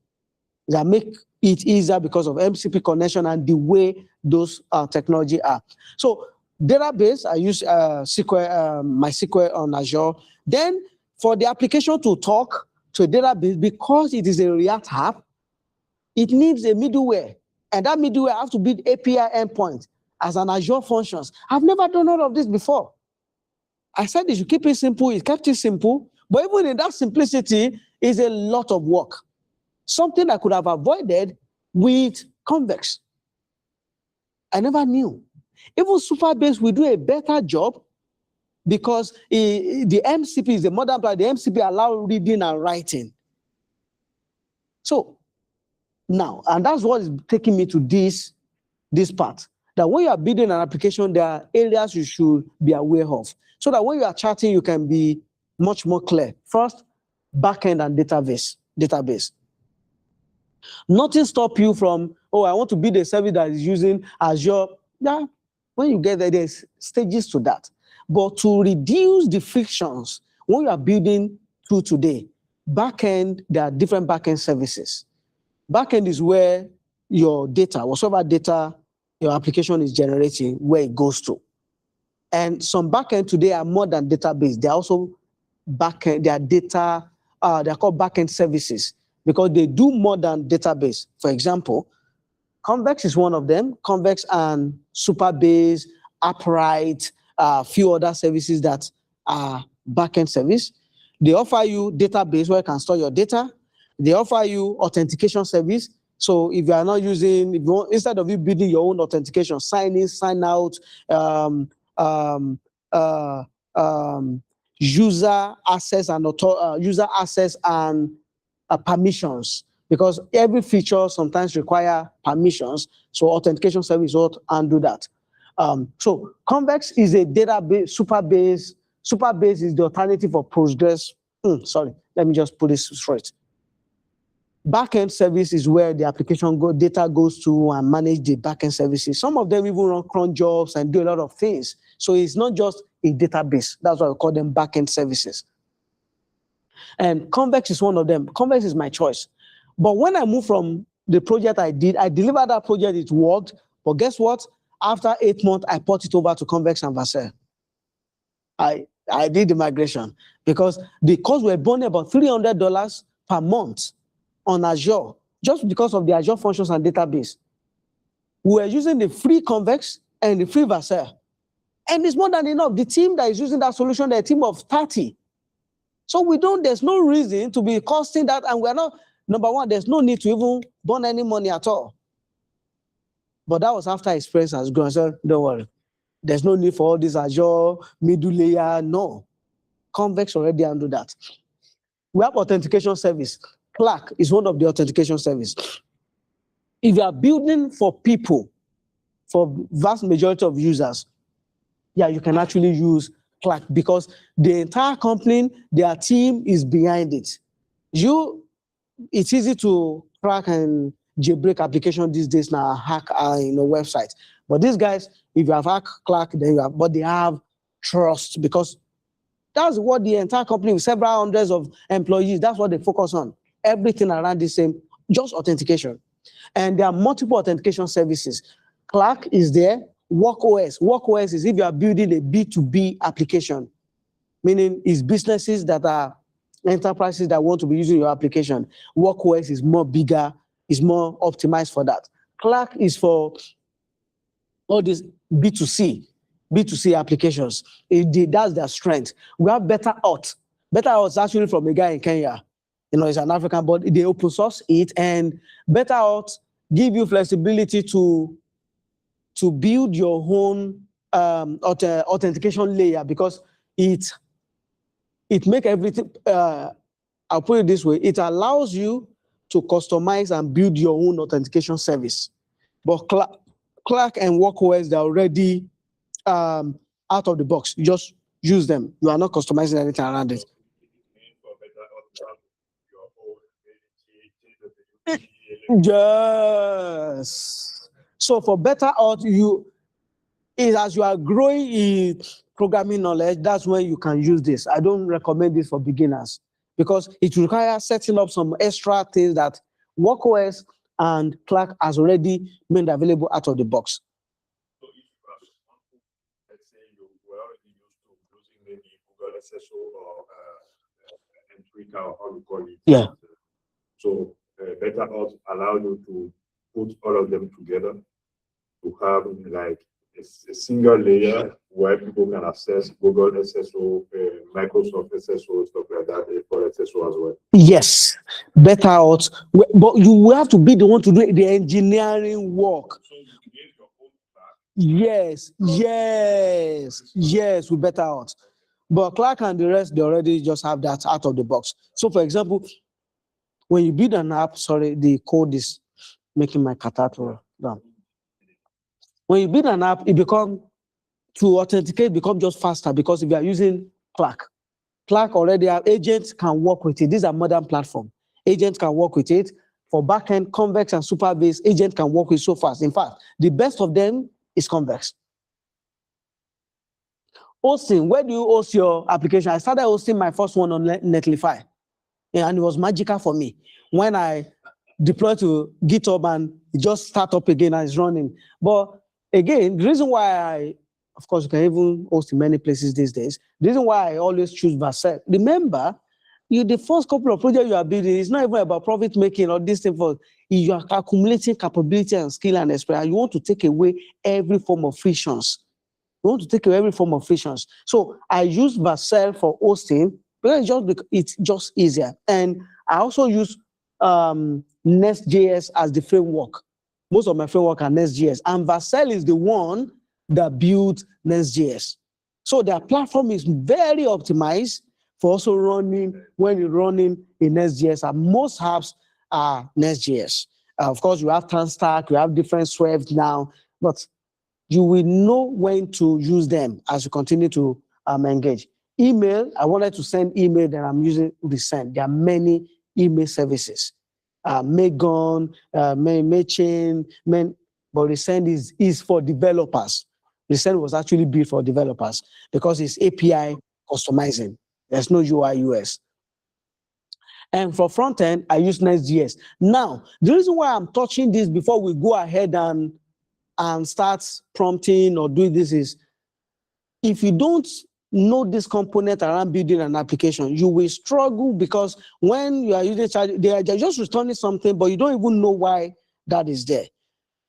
that make it easier because of MCP connection and the way those technology are. So database, I use SQL, MySQL on Azure. Then for the application to talk to a database, because it is a React app, it needs a middleware. And that middleware have to build API endpoint as an Azure functions. I've never done all of this before. I said they should keep it simple. It kept it simple. But even in that simplicity is a lot of work. Something I could have avoided with Convex. I never knew. Even Superbase will do a better job because the MCP is the modern part. The MCP allows reading and writing. So Now, and that's what is taking me to this part. That when you are building an application, there are areas you should be aware of. So that when you are chatting, you can be much more clear. First, backend and database. Nothing stop you from, oh, I want to build a service that is using Azure. Yeah, when you get there, there's stages to that. But to reduce the frictions, when you are building today, backend, there are different backend services. Backend is where your data, whatever data your application is generating, where it goes to. And some backend today are more than database. They're also backend, they are data, they're called backend services because they do more than database. For example, Convex is one of them. Convex and Superbase, Upright, a few other services that are backend service. They offer you database where you can store your data. They offer you authentication service. So if you are not using, if you want, instead of you building your own authentication, sign in, sign out, user access and permissions, because every feature sometimes require permissions. So authentication service will undo that. So Convex is a database. Superbase is the alternative for Postgres. Sorry, let me just put this straight. Backend service is where the application data goes to and manage the backend services. Some of them even run cron jobs and do a lot of things. So it's not just a database. That's why we call them backend services. And Convex is one of them. Convex is my choice. But when I moved from the project I delivered that project, it worked. But guess what? After 8 months, I port it over to Convex and Vercel. I did the migration because the costs were burning about $300 per month on Azure, just because of the Azure functions and database. We were using the free Convex and the free Vercel. And it's more than enough. The team that is using that solution, they're a team of 30. So there's no reason to be costing that. And we're not, number one, there's no need to even burn any money at all. But that was after experience has grown. So don't worry. There's no need for all this Azure middle layer. No. Convex already handle that. We have authentication service. Clark is one of the authentication service. If you are building for people, for vast majority of users, yeah, you can actually use Clark because the entire company, their team is behind it. It's easy to crack and jailbreak application these days now, hack websites. But these guys, if you have hacked Clark, then you have, but they have trust because that's what the entire company with several hundreds of employees, that's what they focus on. Everything around the same, just authentication. And there are multiple authentication services. Clark is there. WorkOS. WorkOS is if you are building a B2B application, meaning it's businesses that are enterprises that want to be using your application. WorkOS is more bigger, is more optimized for that. Clark is for all these B2C applications. That's their strength. We have Better Auth. Better Auth is actually from a guy in Kenya. It's an African, but they open source it, and Better Auth give you flexibility to build your own authentication layer because it make everything. I'll put it this way: it allows you to customize and build your own authentication service. But Clark and WorkOS, they're already out of the box. You just use them. You are not customizing anything around it. Yes. So for Better Auth, as you are growing in programming knowledge, that's when you can use this. I don't recommend this for beginners because it requires setting up some extra things that WorkOS and Clark has already made available out of the box. So if you are someone who, let's say you were already used to using maybe Google SSO or Twitter or how you call it. Yeah. So Better Auth allow you to put all of them together to have like a single layer where people can access Google SSO, Microsoft SSO, stuff like that, for SSO as well. Yes, Better Auth, but you will have to be the one to do the engineering work. So you create your own stack. Yes, with Better Auth. But Clark and the rest, they already just have that out of the box. So for example, when you build an app, the code is making my kata to down. When you build an app, it become to authenticate become just faster because if you are using Clark already have agents can work with it. These are modern platform. Agents can work with it. For backend, Convex and Superbase, agent can work with so fast. In fact, the best of them is Convex. Hosting, where do you host your application? I started hosting my first one on Netlify. Yeah, and it was magical for me. When I deployed to GitHub and it just start up again and it's running. But again, the reason why of course, you can even host in many places these days. The reason why I always choose Vercel, remember, the first couple of projects you are building is not even about profit making or this thing for you are accumulating capability and skill and experience. You want to take away every form of frictions. You want to take away every form of frictions. So I use Vercel for hosting because it's just easier. And I also use Nest.js as the framework. Most of my framework are Nest.js, and Vercel is the one that built Nest.js. So their platform is very optimized for also running when you're running in Nest.js, and most apps are Nest.js. Of course, you have Tanstack, you have different Swift now, but you will know when to use them as you continue to engage. Email, I wanted to send email that I'm using Resend. There are many email services. Megon, Mailchimp, but Resend is for developers. Resend was actually built for developers because it's API customizing. There's no UI UX. And for front end, I use Nest.js. Now, the reason why I'm touching this before we go ahead and start prompting or doing this is, if you don't know this component around building an application, you will struggle because when you are using charge, they are just returning something, but you don't even know why that is there.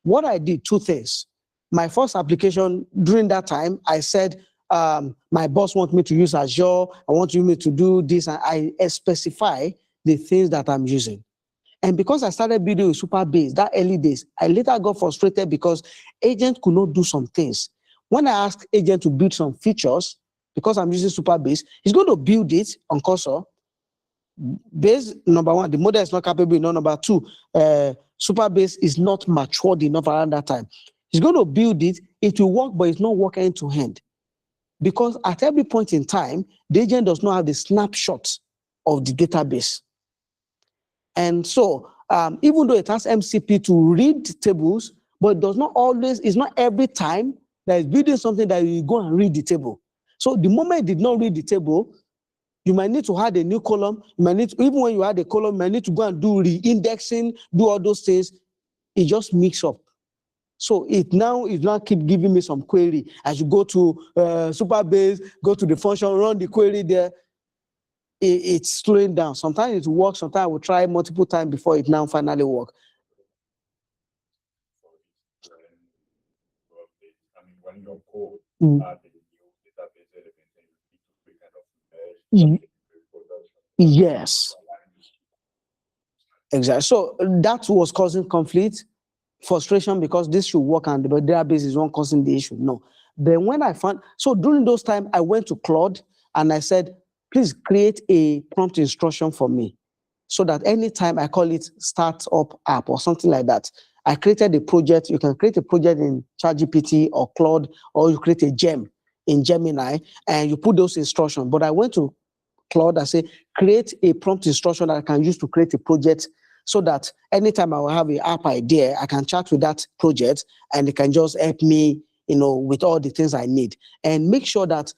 What I did, two things. My first application during that time, I said, my boss wants me to use Azure. I want me to do this. And I specify the things that I'm using. And because I started building with Superbase that early days, I later got frustrated because agent could not do some things. When I asked agent to build some features, because I'm using Superbase, he's going to build it on Cursor. Base, number one, the model is not capable enough. Number two, Superbase is not matured enough around that time. He's going to build it, it will work, but it's not work end to end. Because at every point in time, the agent does not have the snapshot of the database. And so, even though it has MCP to read tables, but it does not always, it's not every time that it's building something that you go and read the table. So the moment it did not read the table, you might need to add a new column. You might need to, even when you add a column, you might need to go and do re-indexing, do all those things. It just mix up. So it now keep giving me some query. As you go to Superbase, go to the function, run the query there, it's slowing down. Sometimes it will work, sometimes I will try multiple times before it now finally works. I mean, when your code Mm. the new database element, you need to kind of Yes, exactly. So that was causing conflict, frustration, because this should work and the database is one causing the issue. No. Then when I found, so during those times, I went to Claude and I said, please create a prompt instruction for me so that anytime I call it startup app or something like that, I created a project. You can create a project in ChatGPT or Claude, or you create a gem in Gemini and you put those instructions. But I went to Claude, I say, create a prompt instruction that I can use to create a project so that anytime I will have an app idea, I can chat with that project and it can just help me, with all the things I need. And make sure that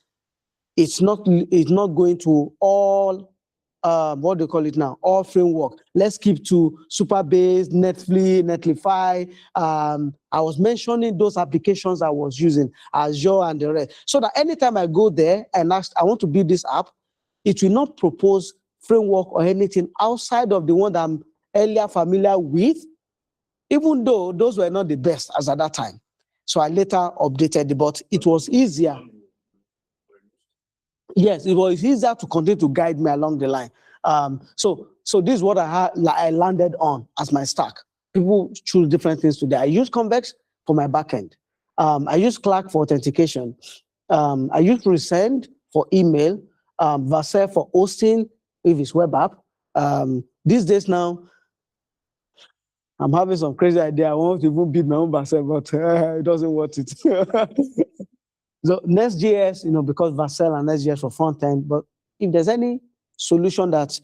it's not going to all, what do you call it now? All framework. Let's keep to Superbase, Netlify. I was mentioning those applications I was using, Azure and the rest. So that anytime I go there and ask, I want to build this app, it will not propose framework or anything outside of the one that I'm earlier familiar with, even though those were not the best as at that time. So I later updated it, but it was easier. Yes, it was easier to continue to guide me along the line. So this is what I landed on as my stack. People choose different things today. I use Convex for my backend. I use Clark for authentication. I use Resend for email. Vercel for hosting if it's web app. These days now, I'm having some crazy idea. I want to even build my own Vercel, but it doesn't worth it. So Next.js, because Vercel and Next.js for front end, but if there's any solution that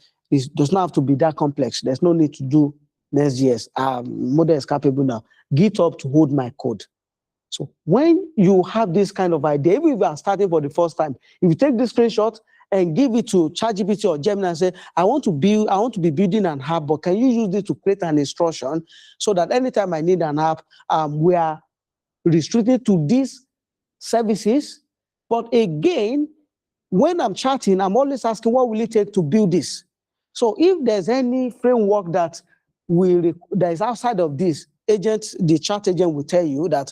does not have to be that complex, there's no need to do Next.js. Model is capable now. GitHub to hold my code. So when you have this kind of idea, even if you are starting for the first time, if you take this screenshot and give it to ChatGPT or Gemini and say, I want to be building an app, but can you use this to create an instruction so that anytime I need an app, we are restricted to these services. But again, when I'm chatting, I'm always asking, what will it take to build this? So if there's any framework that is outside of this, the chat agent will tell you that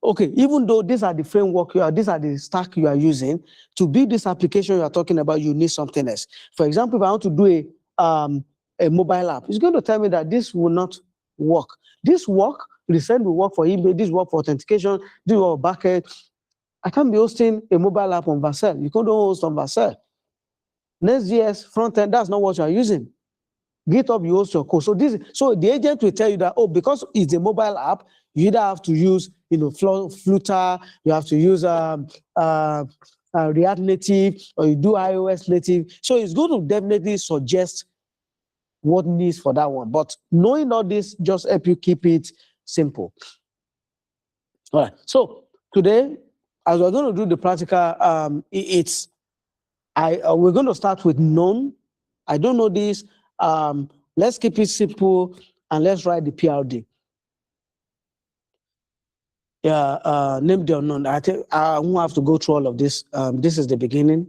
okay, even though these are the framework these are the stack you are using to build this application you are talking about, you need something else. For example, if I want to do a mobile app, it's going to tell me that this will not work. This send will work for email, this work for authentication, this work for backend. I can't be hosting a mobile app on Vercel. You can't host on Vercel. Next.js front end, that's not what you are using. GitHub, you host your code. So the agent will tell you that, because it's a mobile app, you either have to use, Flutter, you have to use React Native, or you do iOS native. So it's going to definitely suggest what needs for that one. But knowing all this just help you keep it simple. All right. So today, as we're going to do the practical, we're going to start with known. I don't know this. Let's keep it simple and let's write the PRD. Name the unknown. I think I won't have to go through all of this. This is the beginning.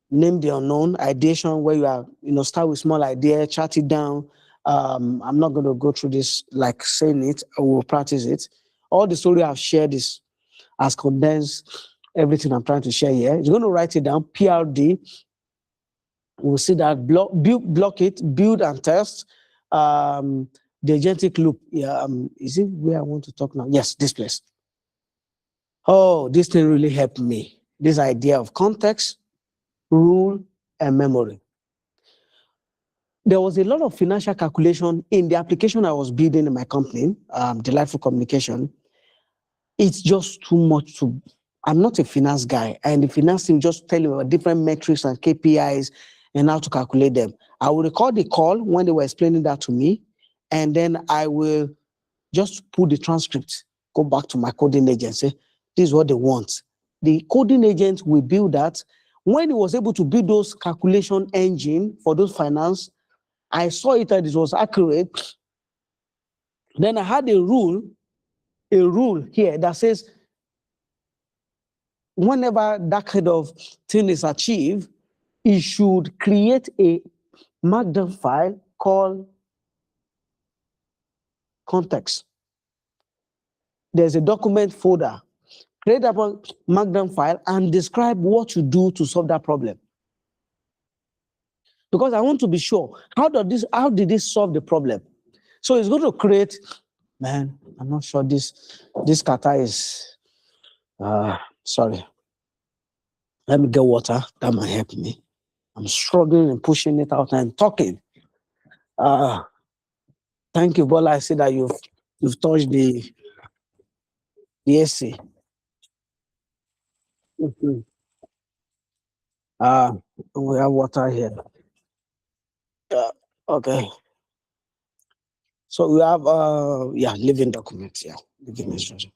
Name the unknown. Ideation, where you are, start with small idea, chat it down. I'm not going to go through this like saying it. I will practice it. All the story I've shared has condensed everything I'm trying to share here. You're going to write it down. PRD. We'll see that block it, build and test. The agentic loop. Yeah, is it where I want to talk now? Yes, this place. Oh, this thing really helped me. This idea of context, rule, and memory. There was a lot of financial calculation in the application I was building in my company, Delightful Communication. It's just too much I'm not a finance guy, and the finance team just tell you about different metrics and KPIs and how to calculate them. I will record the call when they were explaining that to me, and then I will just put the transcript, go back to my coding agent, say, this is what they want. The coding agent will build that. When he was able to build those calculation engine for those finance, I saw it that it was accurate. Then I had a rule here that says, whenever that kind of thing is achieved, it should create a Markdown file called context. There's a document folder. Create a Markdown file and describe what you do to solve that problem. Because I want to be sure, how did this solve the problem? So it's going to create, man, I'm not sure this kata is, sorry. Let me get water, that might help me. I'm struggling and pushing it out and talking. Thank you, Bola. I see that you've touched the AC. We have water here. Okay. So we have living documents. Yeah, living instruction.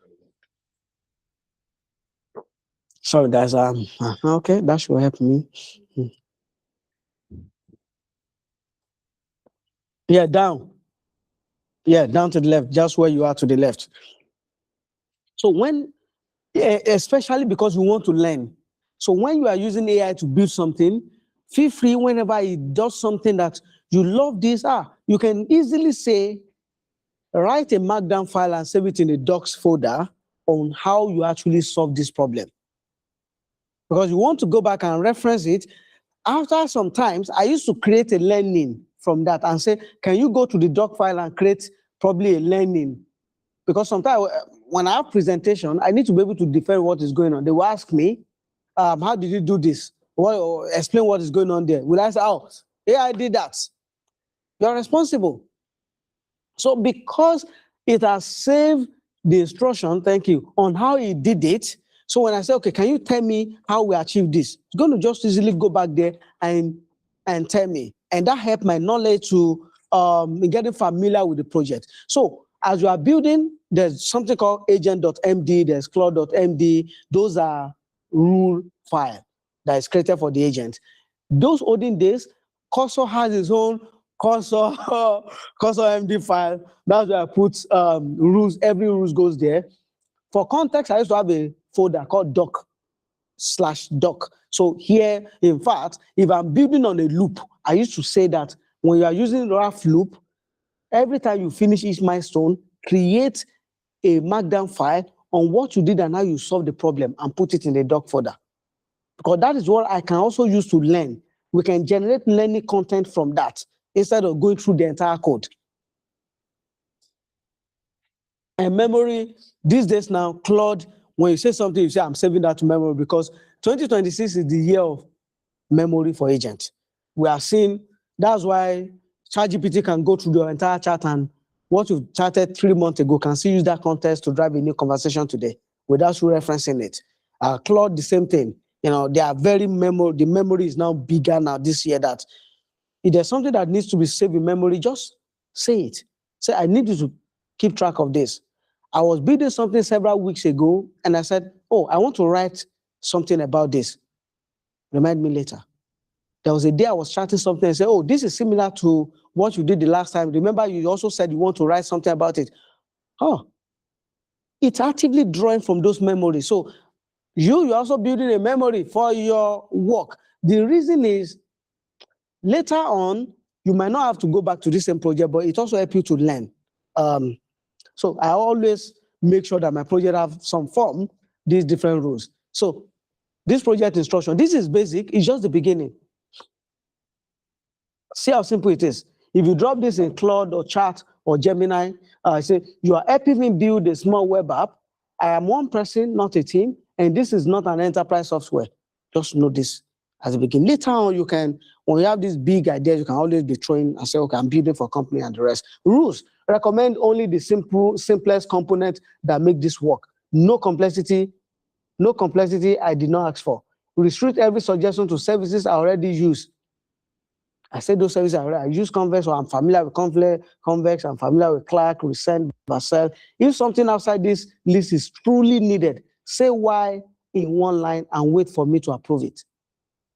Sorry, guys. Okay, that should help me. Yeah, down. Yeah, down to the left, just where you are to the left. So especially because we want to learn. So when you are using AI to build something, feel free whenever it does something that you love this, you can easily say, write a Markdown file and save it in a docs folder on how you actually solve this problem. Because you want to go back and reference it. After some times, I used to create a learning from that and say, can you go to the doc file and create probably a learning? Because sometimes when I have presentation, I need to be able to defend what is going on. They will ask me, how did you do this? Explain what is going on there. Will I say, AI did that? You're responsible. So because it has saved the instruction, thank you, on how he did it. So when I say, okay, can you tell me how we achieve this? It's going to just easily go back there and tell me. And that helped my knowledge to getting familiar with the project. So as you are building, there's something called agent.md, there's claude.md. Those are rule file that is created for the agent. Those olden days, Cursor has its own Cursor MD file. That's where I put rules. Every rules goes there. For context, I used to have a folder called doc/doc. So here, in fact, if I'm building on a loop, I used to say that when you are using rough loop, every time you finish each milestone, create a markdown file on what you did and how you solved the problem and put it in the doc folder. Because that is what I can also use to learn. We can generate learning content from that instead of going through the entire code. And memory, these days now, Claude, when you say something, you say, I'm saving that to memory, because 2026 is the year of memory for agents. We are seeing, that's why ChatGPT can go through the entire chat, and what you've chatted 3 months ago can still use that context to drive a new conversation today without you referencing it. Claude, the same thing. You know, they are very the memory is now bigger now this year, that if there's something that needs to be saved in memory, just say it. Say, I need you to keep track of this. I was building something several weeks ago, and I said, oh, I want to write something about this. Remind me later. There was a day I was chatting something and said, oh, this is similar to what you did the last time. Remember, you also said you want to write something about it. Oh, it's actively drawing from those memories. So you're also building a memory for your work. The reason is, later on, you might not have to go back to the same project, but it also helps you to learn. So I always make sure that my project have some form, these different rules. So this project instruction, this is basic, it's just the beginning. See how simple it is. If you drop this in Claude or Chat or Gemini, say, you are helping me build a small web app. I am one person, not a team, and this is not an enterprise software. Just know this as a beginning. Later on, you can, when you have these big ideas, you can always be throwing and say, okay, I'm building for a company and the rest. Rules, recommend only the simplest component that make this work. No complexity I did not ask for. Restrict every suggestion to services I already use. I said those services I use Convex, or I'm familiar with Convex, I'm familiar with Clark, Resend, Vercel. If something outside this list is truly needed, say why in one line and wait for me to approve it.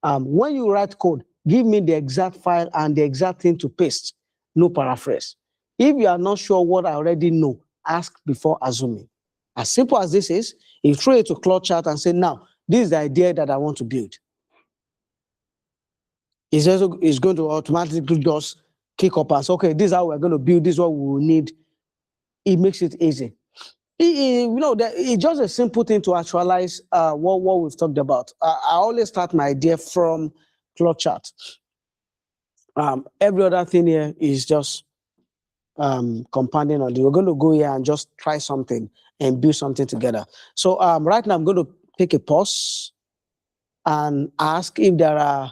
When you write code, give me the exact file and the exact thing to paste, no paraphrase. If you are not sure what I already know, ask before assuming. As simple as this is, you throw it to Claude Chat and say, now, this is the idea that I want to build. It's going to automatically just kick up and say, okay, this is how we're going to build, this is what we will need. It makes it easy. It's just a simple thing to actualize what we've talked about. I always start my idea from Claude Chat. Every other thing here is just compounding on it. We're going to go here and just try something and build something together. So right now I'm going to take a pause and ask if there are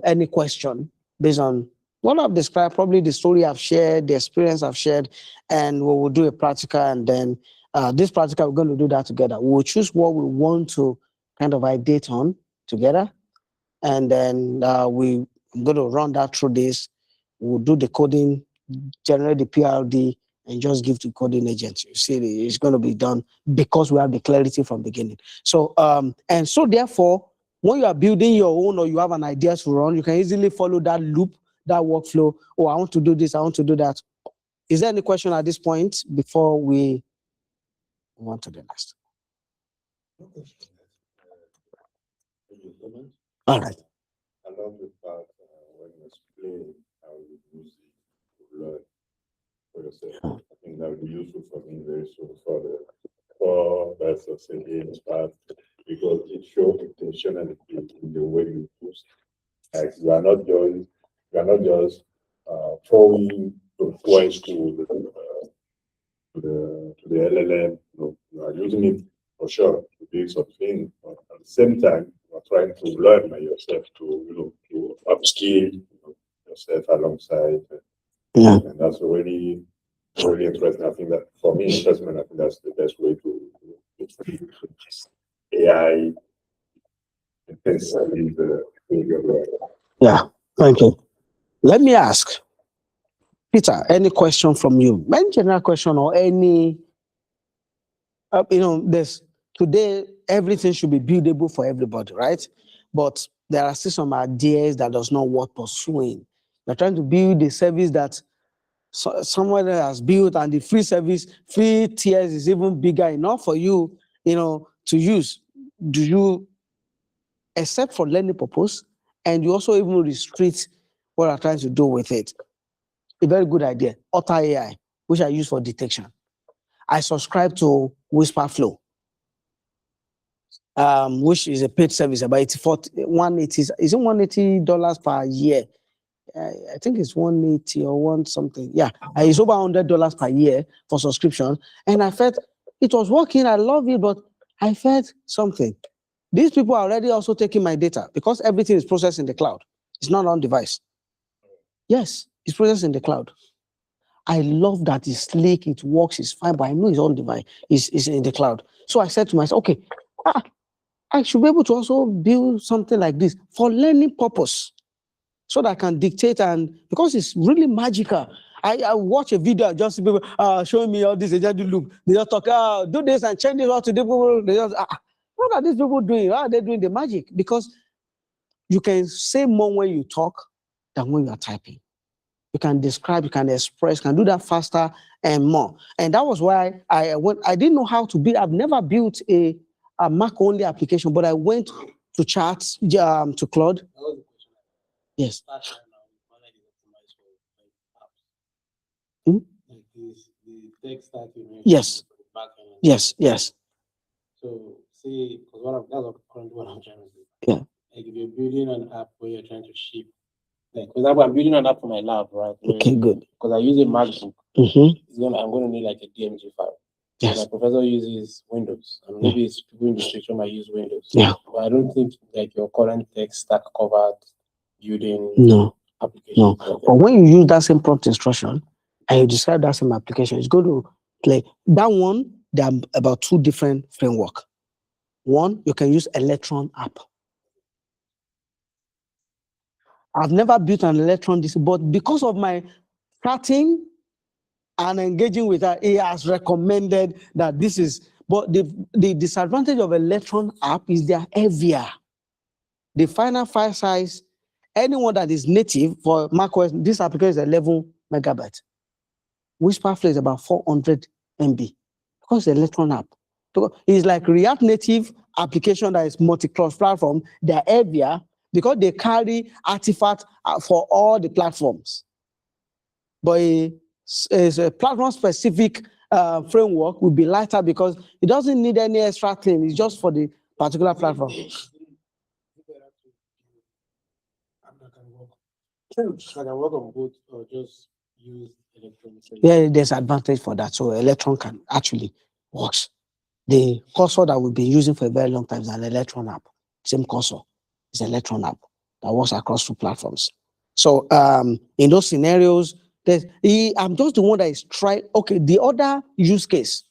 any question based on what I've described, probably the story I've shared, the experience I've shared, and we will do a practical, and then this practical, we're going to do that together. We'll choose what we want to kind of ideate on together, and then we're going to run that through this. We'll do the coding, generate the PRD, and just give to coding agents. You see, it's going to be done because we have the clarity from the beginning. So, and so therefore, when you are building your own or you have an idea to run, you can easily follow that loop, that workflow. Oh, I want to do this, I want to do that. Is there any question at this point before we move on to the next? All right. I love the part when you explain how you use it to learn for yourself. I think that would be useful for me very soon for that's of saying part, because it shows intentionality in the way you use. Like you are not just throwing the points to the LLM. No, you are using it for sure to do something, but at the same time you are trying to learn by yourself to to upskill yourself alongside Yeah. And that's really, really interesting. I think that for me, investment, I think that's the best way to AI intensive the Yeah. Thank you. Let me ask, Peter, any question from you? Any general question or any, there's today, everything should be buildable for everybody, right? But there are still some ideas that does not worth pursuing. You're trying to build a service that someone has built, and the free service, free tiers is even bigger enough for you, to use. Do you accept for learning purpose, and you also even restrict what you're trying to do with it? A very good idea. Otter AI, which I use for detection. I subscribe to Whisper Flow, which is a paid service, about 180. Is it $180 per year? I think it's 180 or one something. Yeah, it's over $100 per year for subscription. And I felt it was working. I love it, but I felt something. These people are already also taking my data because everything is processed in the cloud. It's not on device. Yes, it's processed in the cloud. I love that it's slick, it works, it's fine, but I know it's on device, it's in the cloud. So I said to myself, okay, I should be able to also build something like this for learning purpose, so that I can dictate, and because it's really magical. I watch a video, just people showing me all this, they just do look, they just talk, do this and change this all to the people. They just, what are these people doing? How are they doing the magic? Because you can say more when you talk than when you are typing. You can describe, you can express, you can do that faster and more. And that was why I didn't know how to build. I've never built a Mac only application, but I went to charts, to Claude. Yes. Like this, the text that you mentioned. Yes. for the back end. Yes. So, see, because that's currently what I'm trying to do. Yeah. Like if you're building an app where you're trying to ship, like for example, I'm building an app for my lab, right? Okay, good. Because I use a MacBook. Mm-hmm. I'm going to need like a DMG file. Yes. My professor uses Windows, and maybe it's people in the spectrum might use Windows. Yeah. But I don't think like your current tech stack covered building No. applications. No. But when you use that same prompt instruction and you describe that same application, it's going to play that one. There are about two different framework. One, you can use Electron app. I've never built an Electron this, but because of my starting and engaging with her, he has recommended that this is. But the disadvantage of Electron app is they are heavier. The final file size, anyone that is native for macOS, this application is 11 megabytes. Whisper Flow is about 400 MB because it's Electron app. So it's like React Native application that is multi-cross platform. They're heavier because they carry artifacts for all the platforms. But a platform-specific framework will be lighter because it doesn't need any extra thing. It's just for the particular platform. I can work on both or just use Electron. Yeah, there's advantage for that. So Electron can actually works. The cursor that we've been using for a very long time is an Electron app. Same cursor. It's an Electron app that works across two platforms. So in those scenarios, I'm just the one that is trying. Okay, the other use case,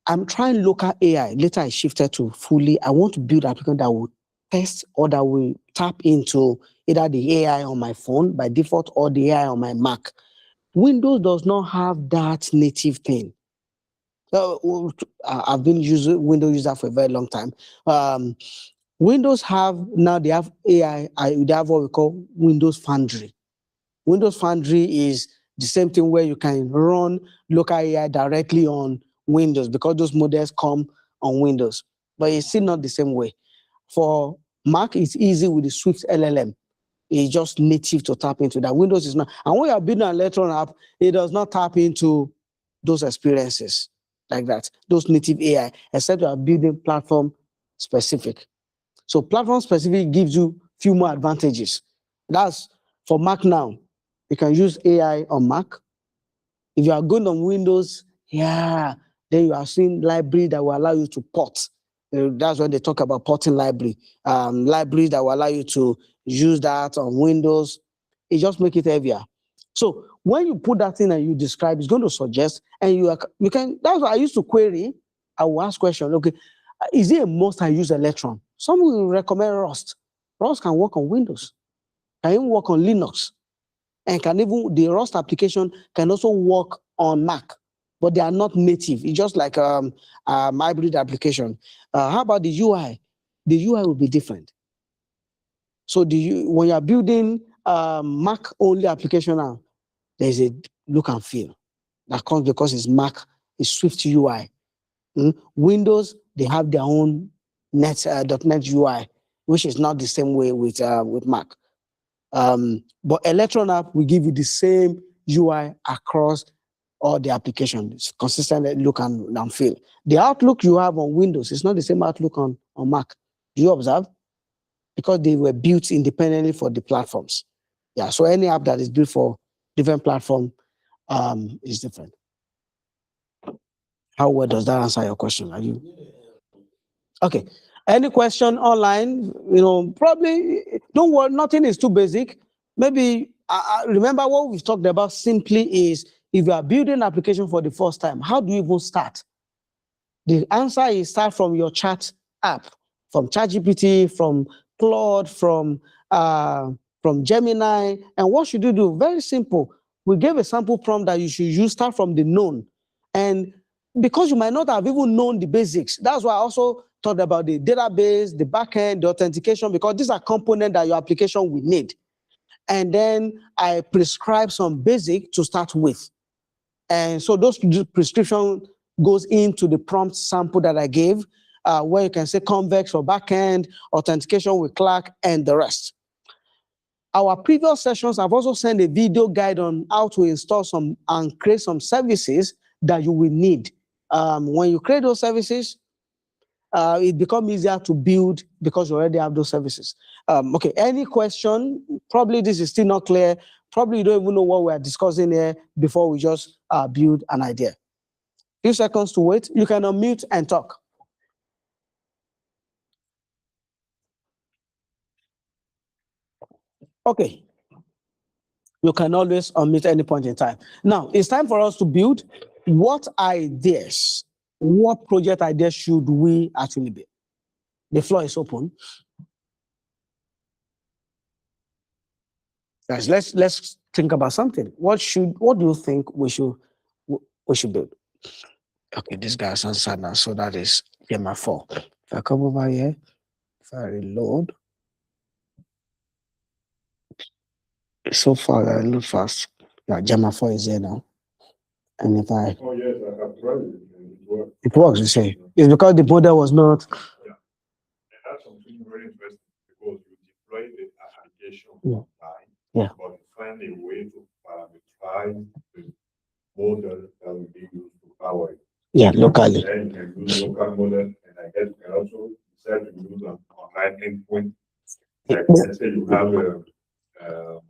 I'm trying local AI. Later I shifted to fully, I want to build an application that will test or that will tap into either the AI on my phone by default or the AI on my Mac. Windows does not have that native thing. So I've been using Windows user for a very long time. Windows they have AI. They have what we call Windows Foundry. Windows Foundry is the same thing where you can run local AI directly on Windows because those models come on Windows, but it's still not the same way. For Mac, it's easy with the Swift LLM. It's just native to tap into that. Windows is not. And when you're building an Electron app, it does not tap into those experiences like that, those native AI, except you are building platform specific. So platform specific gives you few more advantages. That's for Mac now. You can use AI on Mac. If you are going on Windows, then you are seeing library that will allow you to port. That's when they talk about porting library. Libraries that will allow you to use that on Windows. It just make it heavier. So when you put that in and you describe, it's going to suggest, and you can. That's why I used to query. I will ask question. Okay, is it a must I use Electron? Some will recommend Rust. Rust can work on Windows, can even work on Linux, and can even the Rust application can also work on Mac, but they are not native. It's just like hybrid application. How about the UI? The UI will be different. So when you are building Mac only application now, there's a look and feel that comes because it's Mac, it's Swift UI. Windows, they have their own .NET UI, which is not the same way with Mac. But Electron app will give you the same UI across all the applications, consistent look and feel. The Outlook you have on Windows is not the same Outlook on Mac. Do you observe? Because they were built independently for the platforms. Yeah, so any app that is built for different platform is different. How well does that answer your question? Are you okay? Any question online? Probably don't worry. Nothing is too basic. Maybe remember what we've talked about simply is if you are building an application for the first time, how do you even start? The answer is start from your chat app, from ChatGPT, from Claude, from Gemini. And what should you do? Very simple. We gave a sample prompt that you should use, start from the known. And because you might not have even known the basics, that's why I also talked about the database, the backend, the authentication, because these are components that your application will need. And then I prescribe some basic to start with. And so those prescription goes into the prompt sample that I gave, where you can say convex for backend, authentication with Clark, and the rest. Our previous sessions, I've also sent a video guide on how to install some and create some services that you will need. When you create those services, it becomes easier to build because you already have those services. Okay, any question? Probably this is still not clear. Probably you don't even know what we're discussing here before we just build an idea. Few seconds to wait. You can unmute and talk. Okay. You can always unmute any point in time. Now, it's time for us to build. What ideas, what project ideas should we actually build? The floor is open. Guys, let's think about something. What do you think we should build? Okay, this guy's answered now, so that is Gemma 4. If I come over here, if I reload, so far I load fast. Yeah, Gemma 4 is here now. And if I yes, I have tried it. It works, you say. It's because the model was not. Yeah. And that's something very interesting because you deploy the application Yeah. online, Yeah. but you find a way to parameterize the model that will be used to power it. Yeah, locally. Then you can use local model, and I guess you can also decide to use an online endpoint. Like let's say you have a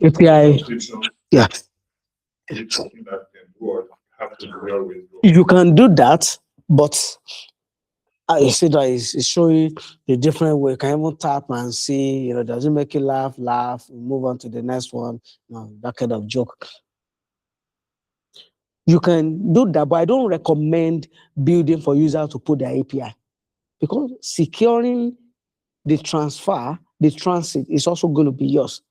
API. subscription. Yeah. It's something that can do or have to do always. You can do that, but I see that it's showing the different way. You can even tap and see, does it make you laugh, move on to the next one, that kind of joke. You can do that, but I don't recommend building for users to put their API because securing the transfer, the transit is also going to be yours.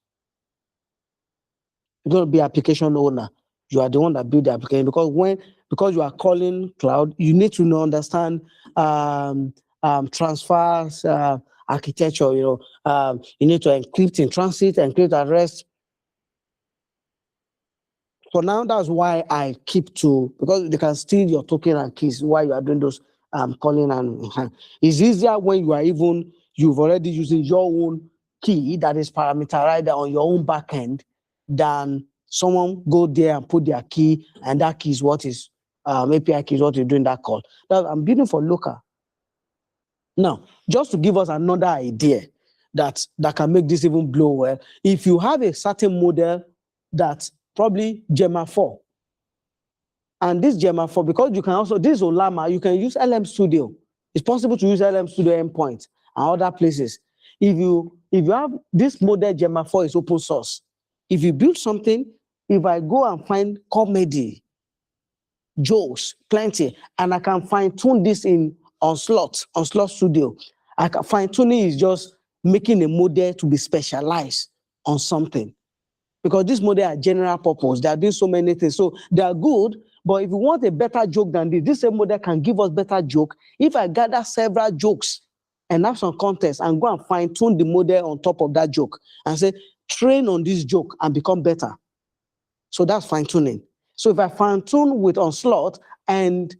You're going to be application owner. You are the one that built the application because you are calling cloud, you need to understand transfers, architecture. You need to encrypt in transit, encrypt at rest. For now, that's why I keep because they can steal your token and keys while you are doing those calling and it's easier when you've already using your own key that is parameterized on your own backend than someone go there and put their key, and that key is what is API key is what you're doing that call. I'm building for local. Now, just to give us another idea that can make this even blow well, if you have a certain model that probably Gemma 4, and this Gemma 4, because you can also, this Olama, you can use LM Studio. It's possible to use LM Studio endpoint and other places. If you have this model Gemma 4 is open source. If you build something, if I go and find comedy, jokes, plenty, and I can fine tune this on slot studio. I can fine tuning is just making a model to be specialized on something. Because this model are general purpose. They are doing so many things. So they are good, but if you want a better joke than this same model can give us better joke. If I gather several jokes and have some context and go and fine tune the model on top of that joke and say, train on this joke and become better. So that's fine tuning. So if I fine tune with Onslaught and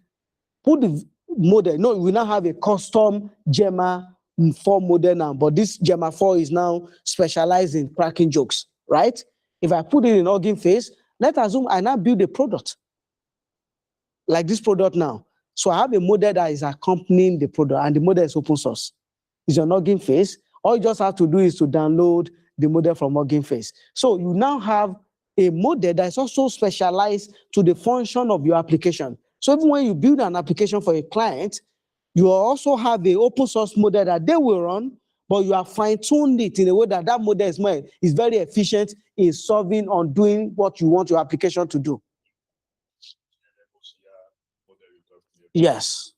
put the model, no, we now have a custom Gemma 4 model now, but this Gemma 4 is now specialized in cracking jokes, right? If I put it in Hugging Face, let's assume I now build a product like this product now. So I have a model that is accompanying the product, and the model is open source. It's on Hugging Face. All you just have to do is to download the model from Hugging Face. So you now have a model that is also specialized to the function of your application. So even when you build an application for a client, you also have the open source model that they will run, but you have fine-tuned it in a way that that model is very efficient in solving or doing what you want your application to do. Yes.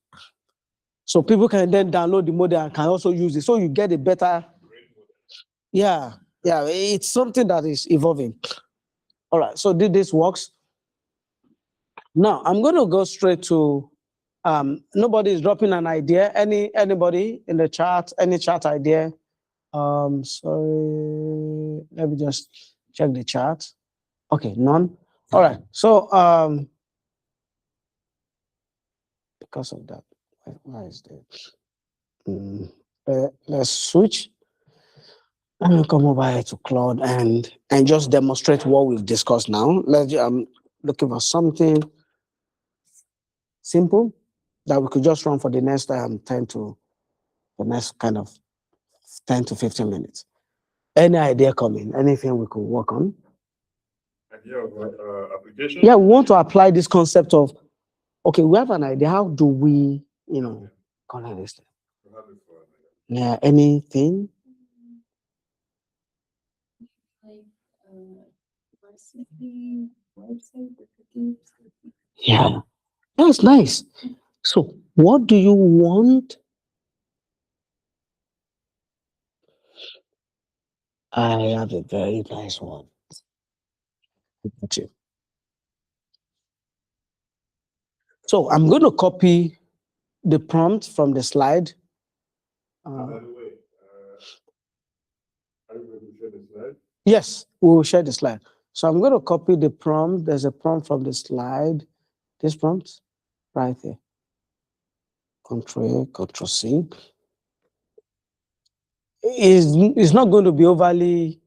So people can then download the model and can also use it. So you get a better, yeah, it's something that is evolving. All right, so this works. Now I'm going to go straight to, nobody is dropping an idea. Anybody in the chat, any chat idea? Sorry, let me just check the chat. Okay, none. All right, so because of that, why is that? Let's switch. I'm going to come over here to Claude and just demonstrate what we've discussed now. I'm looking for something simple that we could just run for the next 10 to 15 minutes. Any idea coming? Anything we could work on? Idea of application? Yeah, we want to apply this concept of, okay, we have an idea. How do we, connect this? Yeah, anything? Yeah, that's nice. So, what do you want? I have a very nice one. So, I'm going to copy the prompt from the slide. By the way, are you going to share the slide? Yes, we will share the slide. So I'm going to copy the prompt. There's a prompt from the slide. This prompt right there. Control C. It's not going to be overly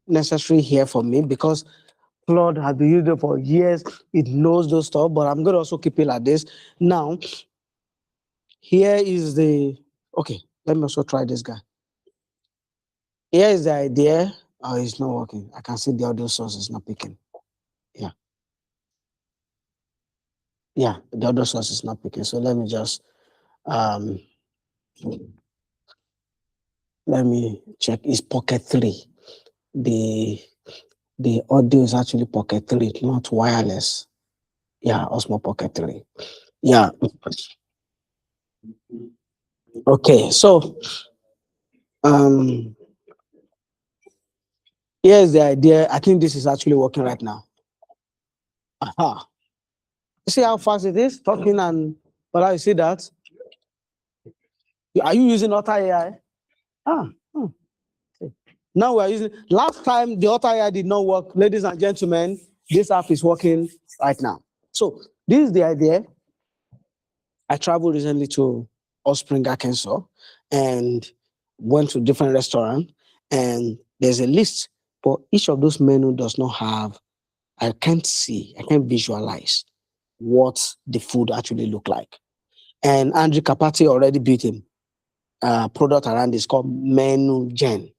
necessary here for me because Claude has been using it for years. It knows those stuff, but I'm going to also keep it like this. Now, here is okay, let me also try this guy. Here is the idea. Oh, it's not working. I can see the audio source is not picking. Yeah, the other source is not picking. So let me just let me check. It's Pocket 3. The audio is actually Pocket 3, not wireless. Yeah, Osmo Pocket 3. Yeah. Okay, so here's the idea. I think this is actually working right now. Aha. You see how fast it is? Talking and but I see that. Are you using Otter AI? Now we're using, last time the Otter AI did not work. Ladies and gentlemen, this app is working right now. So this is the idea. I traveled recently to Spring, Arkansas, and went to different restaurants, and there's a list, but each of those menus does not have, I can't visualize what the food actually look like. And Andrew Kapati already built a product around this called Menu Gen.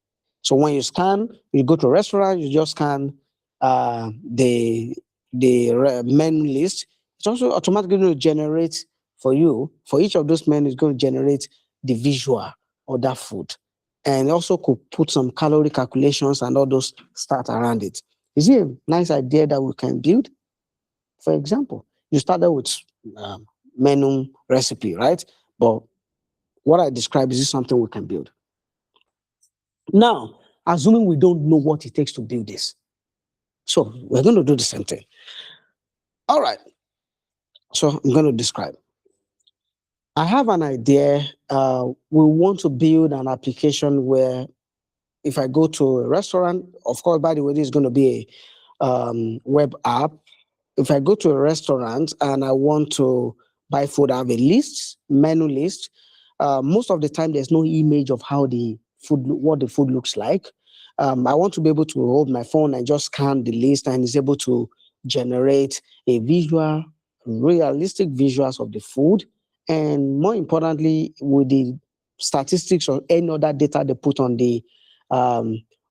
So when you scan, you go to a restaurant, you just scan the menu list. It's also automatically going to generate for you, for each of those menus, it's going to generate the visual of that food. And also could put some calorie calculations and all those stats around it. Is it a nice idea that we can build? For example, you started with menu recipe, right? But what I described, is this something we can build? Now, assuming we don't know what it takes to build this. So we're going to do the same thing. All right. So I'm going to describe. I have an idea. We want to build an application where if I go to a restaurant, of course, by the way, this is going to be a web app. If I go to a restaurant and I want to buy food, I have a list, menu list. Most of the time, there's no image of how the food, what the food looks like. I want to be able to hold my phone and just scan the list, and it's able to generate a visual, realistic visuals of the food, and more importantly, with the statistics or any other data they put on the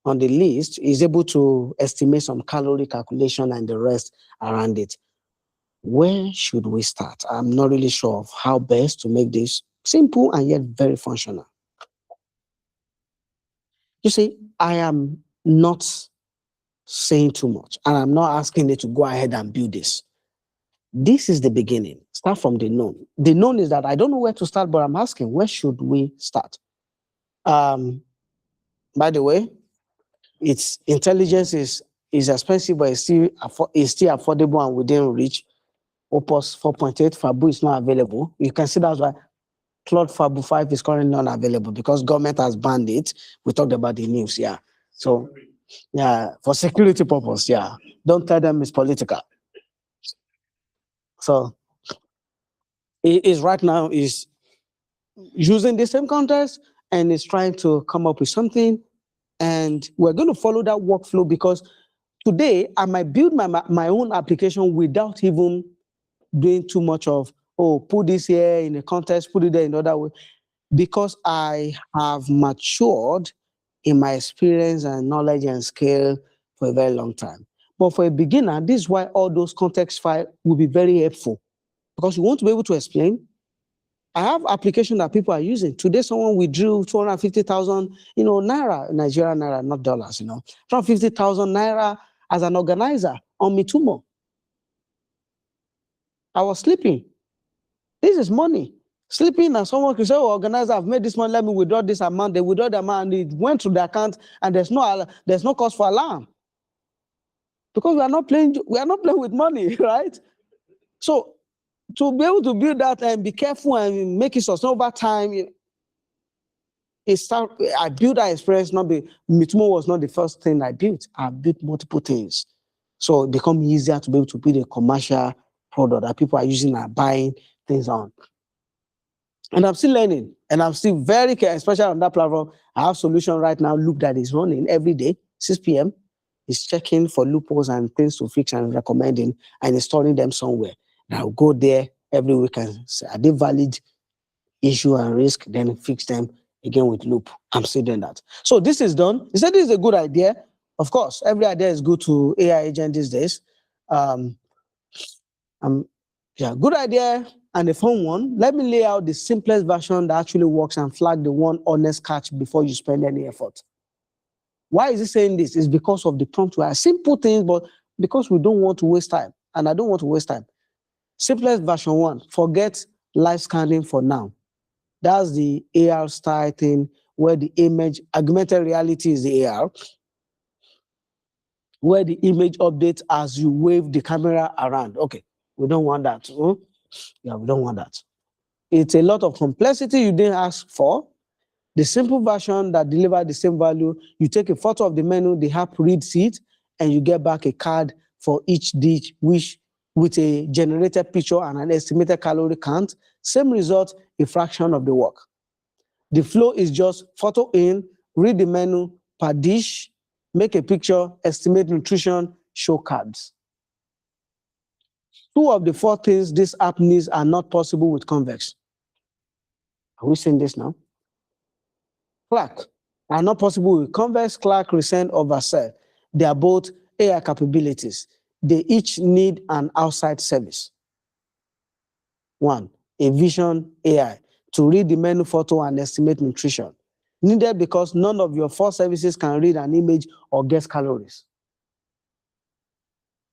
list, is able to estimate some calorie calculation and the rest around it. Where should we start? I'm not really sure of how best to make this simple and yet very functional. You see, I am not saying too much, and I'm not asking you to go ahead and build this. This is the beginning. Start from the known. The known is that I don't know where to start, but I'm asking, where should we start? By the way, its intelligence is expensive, but it's still affordable and within reach. Opus 4.8 Fabu is not available. You can see that's why Claude Fabu 5 is currently not available, because government has banned it. We talked about the news, yeah. So, yeah, for security purpose, yeah. Don't tell them it's political. So, it is right now is using the same context and is trying to come up with something. And we're going to follow that workflow, because today I might build my own application without even doing too much of, oh, put this here in a context, put it there in another way, because I have matured in my experience and knowledge and skill for a very long time. But for a beginner, this is why all those context files will be very helpful, because you want to be able to explain. I have applications that people are using. Today, someone withdrew 250,000, naira, Nigerian naira, not dollars, 250,000 naira as an organizer on Mitumo. I was sleeping. This is money. Sleeping, and someone could say, oh, organizer, I've made this money, let me withdraw this amount. They withdraw the amount, and it went to the account, and there's no cause for alarm. Because we are not playing with money, right? So to be able to build that and be careful and make it sustain over time, I built that experience. Mitumo was not the first thing I built. I built multiple things. So it becomes easier to be able to build a commercial product that people are using and buying things on. And I'm still learning, and I'm still very careful, especially on that platform. I have solution right now, Loop, that is running every day, 6 p.m. It's checking for loopholes and things to fix and recommending and installing them somewhere. And I'll go there every week and say, are they valid issue and risk? Then fix them again with Loop. I'm still doing that. So this is done. He said this is a good idea. Of course, every idea is good to AI agent these days. Good idea and a fun one. Let me lay out the simplest version that actually works and flag the one honest catch before you spend any effort. Why is he saying this? It's because of the prompt. We are simple things, but because we don't want to waste time, and I don't want to waste time. Simplest version 1, forget live scanning for now. That's the AR style thing where the image, augmented reality is the AR, where the image updates as you wave the camera around. Okay, we don't want that. Yeah, we don't want that. It's a lot of complexity you didn't ask for. The simple version that delivers the same value, you take a photo of the menu, the app reads it, and you get back a card for each dish, which with a generated picture and an estimated calorie count. Same result, a fraction of the work. The flow is just photo in, read the menu per dish, make a picture, estimate nutrition, show cards. 2 of the 4 things this app needs are not possible with Convex. Are we seeing this now? Clark are not possible with Convex, Clark, Resend, or Vercel. They are both AI capabilities. They each need an outside service. 1, a vision AI to read the menu photo and estimate nutrition. Needed because none of your 4 services can read an image or guess calories.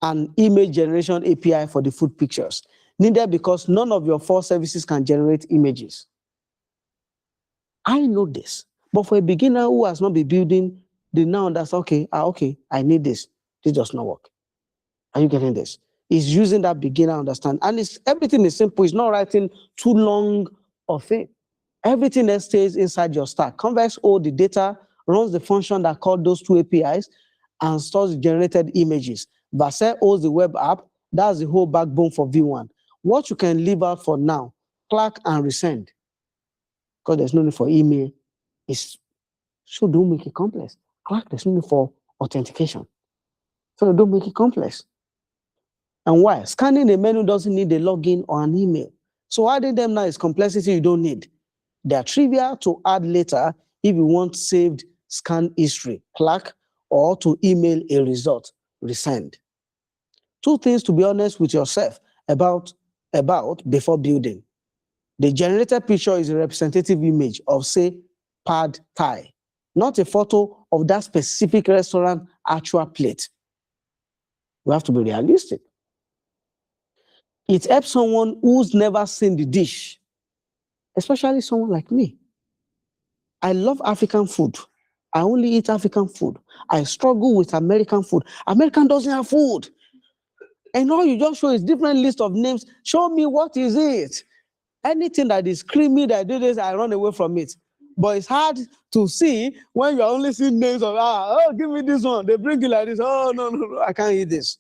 an image generation API for the food pictures. Needed because none of your 4 services can generate images. I know this, but for a beginner who has not been building, they now understand, okay, I need this. This does not work. Are you getting this? It's using that beginner understand. And everything is simple. It's not writing too long of thing. Everything that stays inside your stack. Convex holds the data, runs the function that called those 2 APIs, and stores the generated images. Vercel holds the web app. That's the whole backbone for V1. What you can leave out for now, Clark and resend, because there's no need for email. So don't make it complex. Clark, there's no need for authentication. So don't make it complex. And why? Scanning a menu doesn't need a login or an email. So adding them now is complexity you don't need. They are trivial to add later if you want saved scan history, Clark, or to email a result, resend. 2 things to be honest with yourself about before building. The generated picture is a representative image of, say, pad thai, not a photo of that specific restaurant actual plate. You have to be realistic. It helps someone who's never seen the dish, especially someone like me. I love African food. I only eat African food. I struggle with American food. American doesn't have food. And all you just show is different list of names. Show me what is it. Anything that is creamy that do this, I run away from it. But it's hard to see when you're only seeing names of, give me this one. They bring you like this. Oh, no, I can't eat this.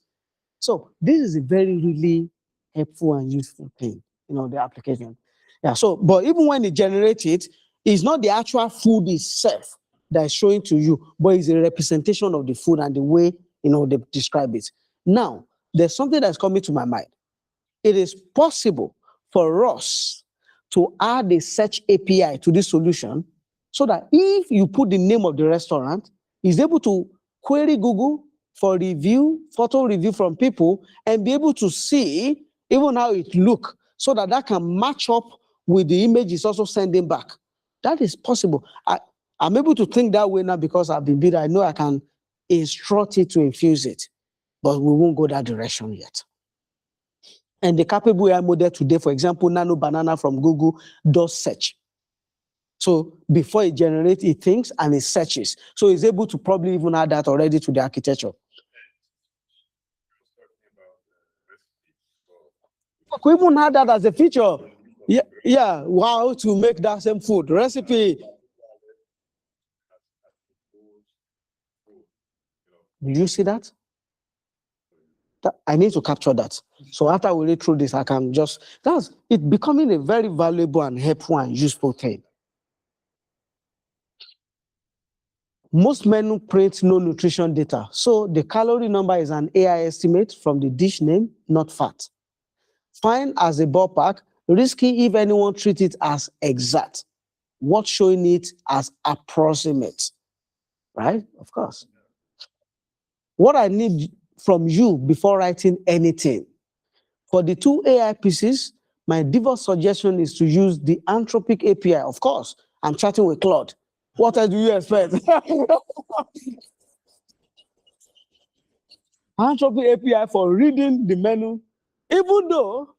So this is a very, really helpful and useful thing, the application. Yeah, so, but even when it generates it, it's not the actual food itself that is showing to you, but it's a representation of the food and the way, they describe it. Now, there's something that's coming to my mind. It is possible for us to add a search API to this solution so that if you put the name of the restaurant, it's able to query Google for review, photo review from people, and be able to see even how it looks so that can match up with the image it's also sending back. That is possible. I'm able to think that way now because I've been building. I know I can instruct it to infuse it, but we won't go that direction yet. And the capable AI model today, for example, Nano Banana from Google does search. So before it generates, it thinks and it searches. So it's able to probably even add that already to the architecture. We even add that as a feature. Yeah. Wow, to make that same food recipe. Do you see that? I need to capture that. So after we read through this, I can that's it becoming a very valuable and helpful and useful thing. Most menu print no nutrition data. So the calorie number is an AI estimate from the dish name, not fat. Fine as a ballpark, risky if anyone treats it as exact. What's showing it as approximate, right? Of course. What I need from you before writing anything. For the 2 AI pieces, my default suggestion is to use the Anthropic API. Of course, I'm chatting with Claude. What else do you expect? Anthropic API for reading the menu, even though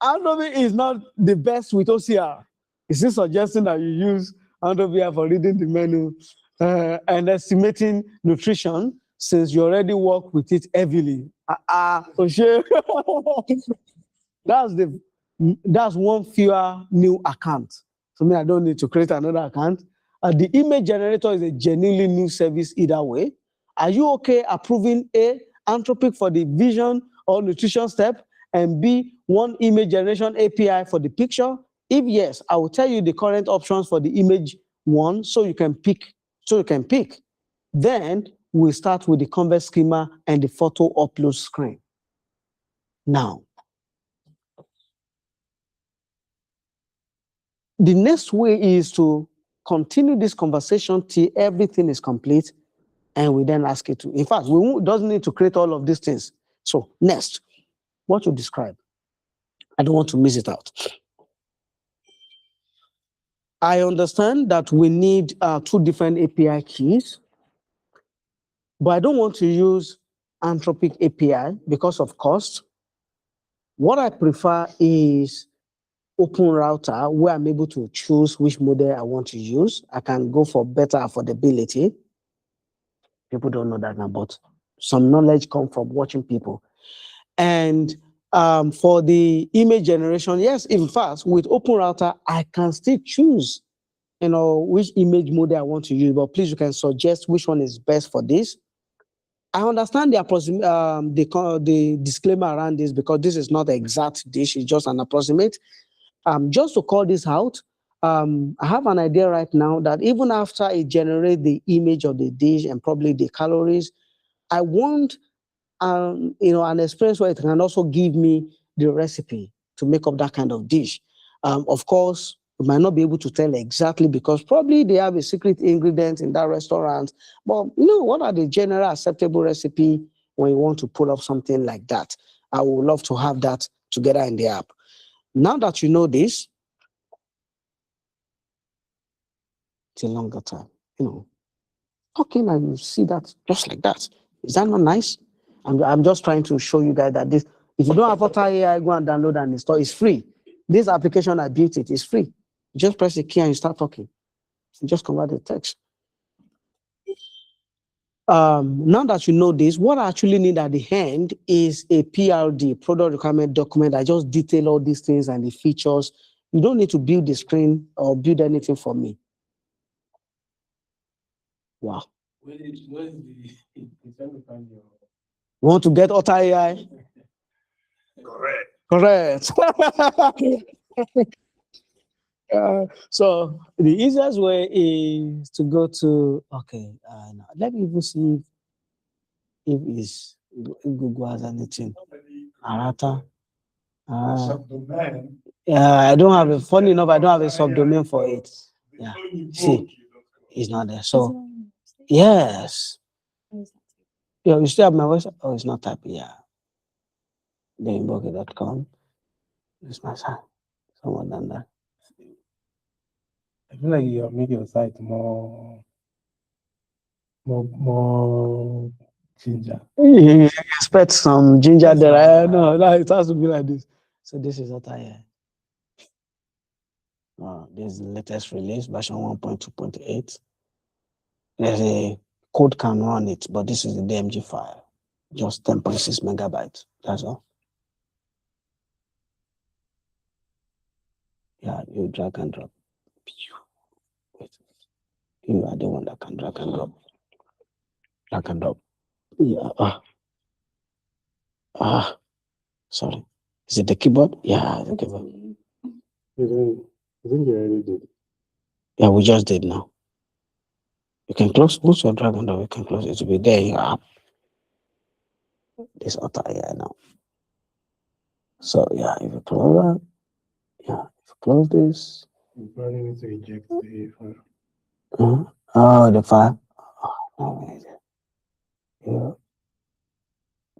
Anthropic is not the best with OCR. It's still suggesting that you use Anthropic AI for reading the menu and estimating nutrition, since you already work with it heavily. That's one fewer new account. So I don't need to create another account. The image generator is a genuinely new service either way. Are you okay approving A, Anthropic for the vision or nutrition step, and B, one image generation API for the picture? If yes, I will tell you the current options for the image one so you can pick. Then we'll start with the convex schema and the photo upload screen. Now, the next way is to continue this conversation till everything is complete, and we then ask it to. In fact, we doesn't need to create all of these things. So next, what you describe. I don't want to miss it out. I understand that we need 2 different API keys, but I don't want to use Anthropic API because of cost. What I prefer is open router where I'm able to choose which model I want to use. I can go for better affordability. People don't know that now, but some knowledge comes from watching people. And for the image generation, yes, in fact, with open router, I can still choose, which image model I want to use, but please, you can suggest which one is best for this. I understand the disclaimer around this because this is not the exact dish, it's just an approximate. Just to call this out, I have an idea right now that even after it generates the image of the dish and probably the calories, I want an experience where it can also give me the recipe to make up that kind of dish. Of course, we might not be able to tell exactly because probably they have a secret ingredient in that restaurant. But what are the general acceptable recipe when you want to pull up something like that? I would love to have that together in the app. Now that you know this, it's a longer time. How can I see that just like that? Is that not nice? I'm just trying to show you guys that this, if you don't have Otter AI, go and download and install. It's free. This application, I built it. It's free. You just press the key and you start talking. You just convert the text. Now that you know this, what I actually need at the end is a PRD, product requirement document. I just detail all these things and the features. You don't need to build the screen or build anything for me. Wow. Want to get Otter AI? Correct. So the easiest way is to go to, now let me even see if Google has anything. Arata. I don't have funny enough, I don't have a subdomain for it. Yeah. See, it's not there. So, yes. Yeah, you still have my voice? Oh, it's not typing. Yeah. Gainbooker.com. It's my site. Someone done that. I feel like you're making your site more ginger. You expect some ginger there. No, it has to be like this. So this is what I am. This is the latest release, version 1.2.8. There's a code can run it, but this is the DMG file. Just 10.6 megabytes. That's all. Yeah, you drag and drop. Wait. You are the one that can drag and drop. Drag and drop. Yeah. Sorry. Is it the keyboard? Yeah, the keyboard. I think you already did. Yeah, we just did now. You can close. Also, drag and drop. You can close it. To be there in your app. This Otter AI now. So yeah, if you close that, if you close this. You probably need to eject the file. The file. Yeah.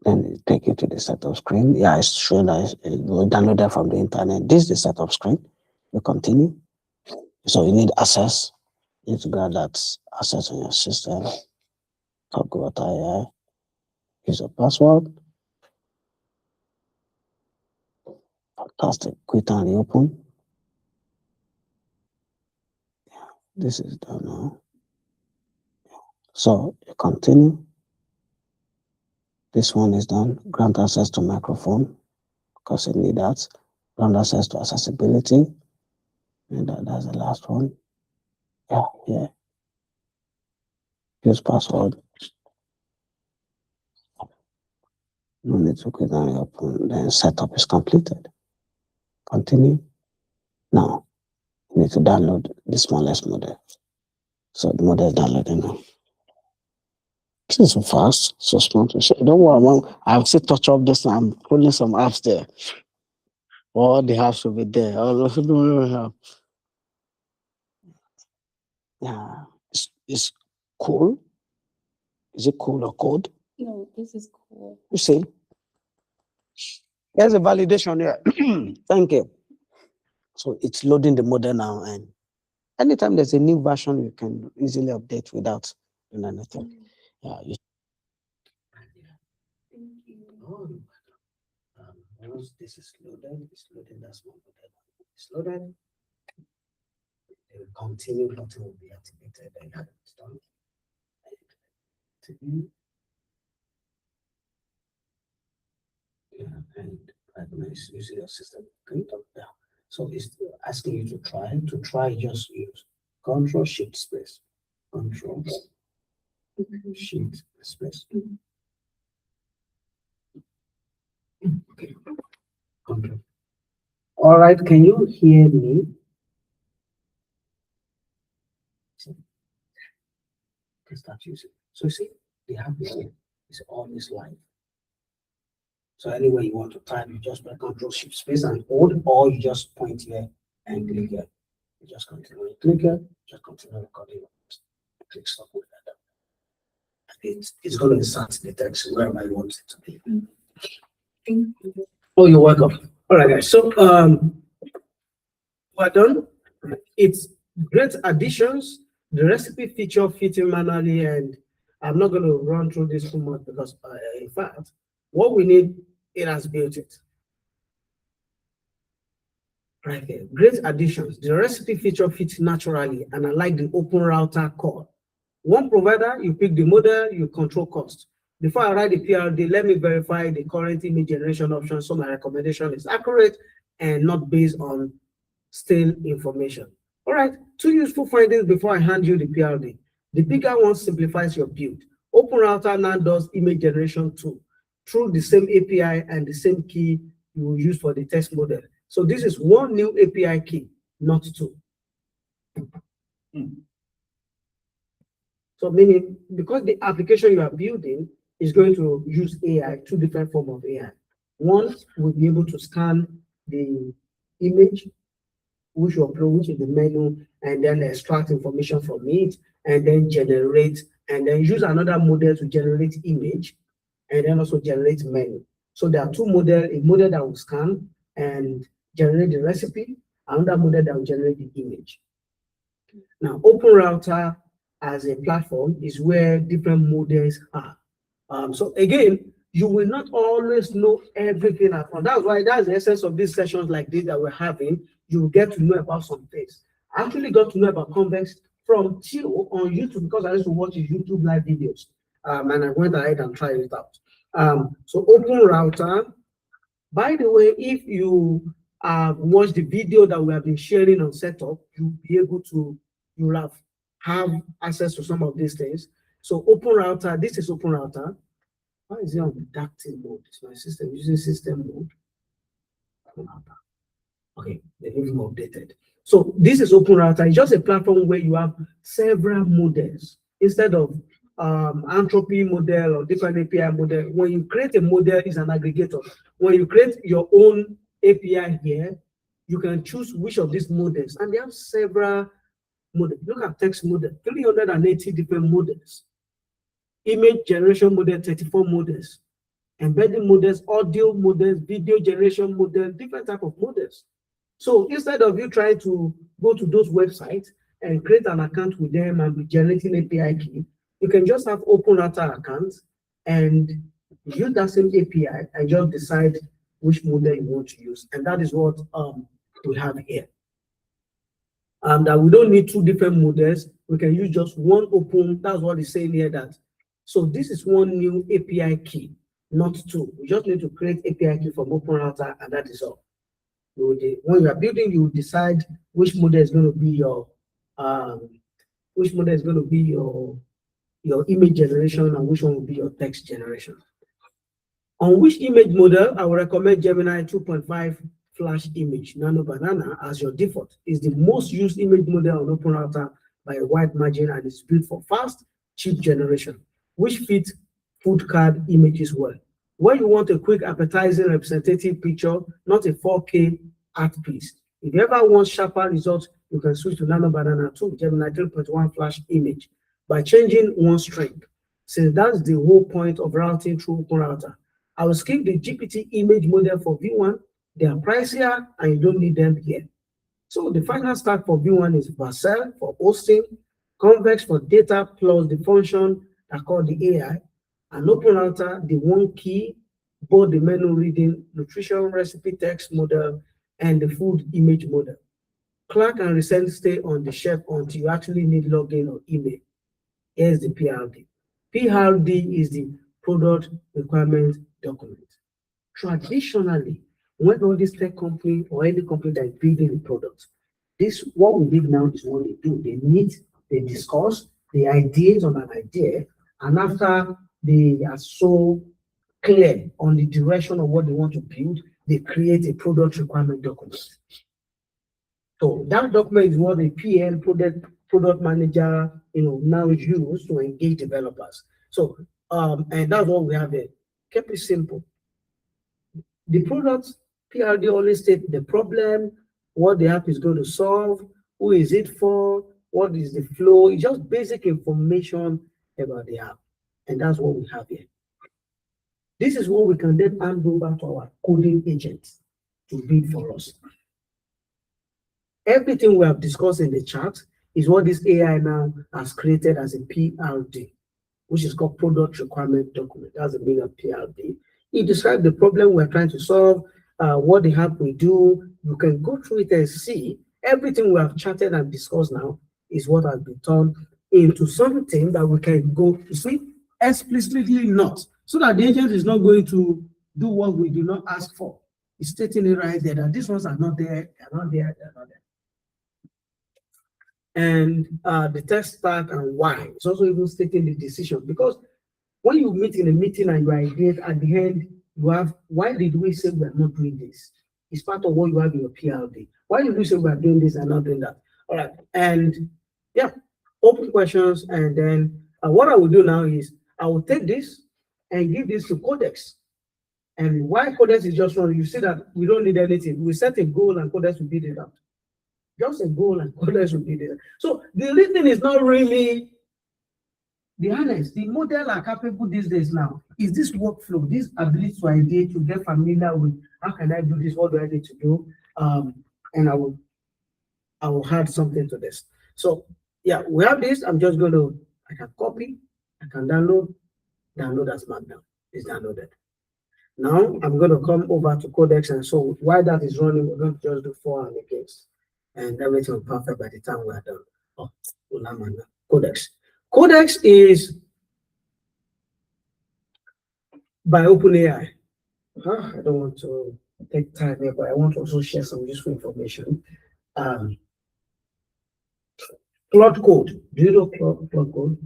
Then it take you to the setup screen. Yeah, it's showing that it will download that from the internet. This is the setup screen. You continue. So you need access. You need to grab that access on your system. Talk about AI. Use a password. Fantastic. Quit and reopen. This is done now. So you continue. This one is done. Grant access to microphone because you need that. Grant access to accessibility. And that's the last one. Yeah. Use password. No need to quit and reopen. Then setup is completed. Continue. Now you need to download the smallest model. So the model is downloading now. This is so fast, so smart. Don't worry, I'll still touch up this. I'm putting some apps there. All the apps will be there. All of them. Yeah, it's cool. Is it cool or code? No, this is cool. You see, there's a validation here. Thank you. So it's loading the model now, and anytime there's a new version, you can easily update without doing anything. Yeah, on. Once this is loaded, it's loading that small model. It's loaded. The continue button will be activated and it's done. Continue. Yeah, and recognize using your system. Can you talk down? So it's asking you to try just use Control Shift Space. Control Shift Space. Okay. Control. All right, can you hear me? Can start using. So you see, the app is always live. So anywhere you want to type, you just press Control Shift Space and hold, or you just point here and click here. You just continue. Click here, just continue recording. Click stop with that. It's going to insert the text wherever I want it to be. Thank you. Oh, you're welcome. All right, guys. So we're done. It's great additions. The recipe feature fitting manually, and I'm not going to run through this too much because, in fact, what we need, it has built it. Right here. Great additions. The recipe feature fits naturally, and I like the open router core. One provider, you pick the model, you control cost. Before I write the PRD, let me verify the current image generation option so my recommendation is accurate and not based on stale information. All right, 2 useful findings before I hand you the PRD. The bigger one simplifies your build. Open Router now does image generation too, through the same API and the same key you will use for the text model. So this is one new API key, not two. So meaning, because the application you are building is going to use AI, two different forms of AI. One will be able to scan the image, which you upload, which is the menu, and then extract information from it, and then generate, and then use another model to generate image, and then also generate menu. So there are two models, a model that will scan and generate the recipe, another model that will generate the image. Now, Open Router as a platform is where different models are. So again, you will not always know everything at once. That's why that's the essence of these sessions like this that we're having. You will get to know about some things. I actually got to know about Convex from Theo on YouTube because I used to watch his YouTube live videos. And I went ahead and tried it out. So Open Router, by the way, if you watch the video that we have been sharing on setup, you'll be able to, you'll have access to some of these things. So Open Router, this is Open Router. Why is it on the dark theme mode? It's my system using system mode. Okay, they're even updated. So this is Open Router. It's just a platform where you have several models instead of Entropy model or different API model. When you create a model, it's an aggregator. When you create your own API here, you can choose which of these models, and they have several models. Look at text model, 380 different models. Image generation model, 34 models. Embedding models, audio models, video generation models, different type of models. So instead of you trying to go to those websites and create an account with them and be generating API key, you can just have Open Router accounts and use that same API and just decide which model you want to use. And that is what we have here. That we don't need two different models. We can use just one open. That's what it's saying here. That so this is one new API key, not two. We just need to create API key from Open Router, and that is all. When you are building, you decide which model is going to be your your image generation and which one will be your text generation. On which image model, I will recommend Gemini 2.5 Flash Image Nano Banana as your default. It's the most used image model on Open Router by a wide margin, and it's built for fast, cheap generation, which fits food card images well. When you want a quick, appetizing, representative picture, not a 4K art piece. If you ever want sharper results, you can switch to Nano Banana 2 Gemini 3.1 Flash Image by changing one string. Since that's the whole point of routing through Open Router, I will skip the GPT image model for V1. They are pricier and you don't need them here. So the final stack for V1 is Vercel for hosting, Convex for data plus the function I call the AI, and Open Router, the one key, both the menu reading, nutrition recipe text model, and the food image model. Clark and Resent stay on the shelf until you actually need login or email. Here's the PRD. PRD is the product requirement document. Traditionally, when all this tech company or any company that is building the product, this what we did now is what they do. They meet, they discuss the ideas on an idea, and after they are so clear on the direction of what they want to build, they create a product requirement document. So that document is what the PM product manager, now use to engage developers. So and that's what we have there. Keep it simple. The product PRD always state the problem, what the app is going to solve, who is it for, what is the flow. It's just basic information about the app. And that's what we have here. This is what we can then hand over to our coding agents to build for us. Everything we have discussed in the chat is what this AI now has created as a PRD, which is called Product Requirement Document. That's the meaning of PRD. It describes the problem we're trying to solve, what the app will do. You can go through it and see everything we have chatted and discussed now is what has been turned into something that we can go to see explicitly not, so that the agent is not going to do what we do not ask for. It's stating it right there that these ones are not there, they're not there, they're not there. And the test stack and why. It's also even stating the decision, because when you meet in a meeting and you are engaged, at the end, you have, why did we say we are not doing this? It's part of what you have in your PRD. Why did we say we are doing this and not doing that? All right. And yeah, open questions. And then what I will do now is I will take this and give this to Codex. And why Codex is just wrong, you see that we don't need anything. We set a goal and Codex will beat it up. Just a goal and Codex will beat it up. So the reason is not really the honest. The model are capable these days now is this workflow, this ability to idea, to get familiar with how can I do this, what do I need to do, and I will add something to this. So yeah, we have this. I'm just going to, I can copy, I can download as Markdown. It's downloaded. Now I'm going to come over to Codex, and so while that is running, we're going to just do for and against, and everything will be perfect by the time we're done. Oh, Codex. Codex is by OpenAI. I don't want to take time here, but I want to also share some useful information. Cloud Code. Do you know Cloud Code?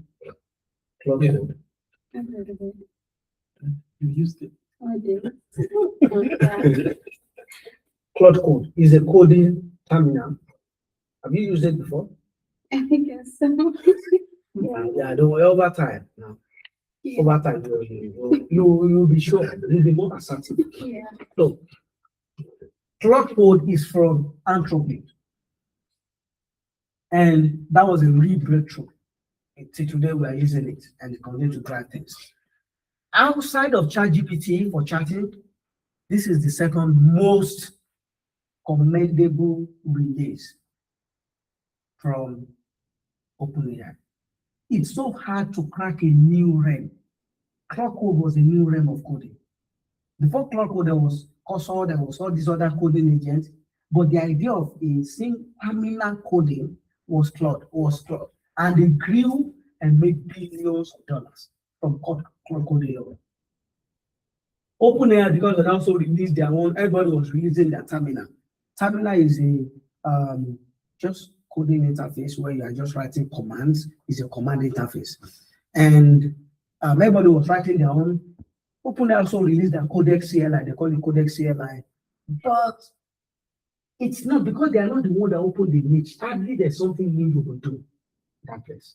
Cloud Code. I've heard of it. You used it. I did. Cloud Code is a coding terminal. Have you used it before? I guess so. Yeah, don't worry, over time. No. Yeah. Over time, you'll be sure. You'll be more assertive. Yeah. So, Cloud Code is from Anthropic. And that was a real breakthrough. Until today, we are using it and it continues to drive things. Outside of ChatGPT for chatting, this is the second most commendable release from OpenAI. It's so hard to crack a new realm. Cloud Code was a new realm of coding. Before Cloud Code, there was Cursor, there was all these other coding agents, but the idea of a single terminal coding was Cloud. And they grew and made billions of dollars from Cloud Coding alone. OpenAI, because they also released their own, everybody was releasing their terminal. Terminal is a just coding interface where you are just writing commands. It's a command interface. And everybody was writing their own. OpenAI also released their Codex CLI. They call it Codex CLI. But it's not, because they are not the one that opened the niche. Sadly, there's something new you will do in that place.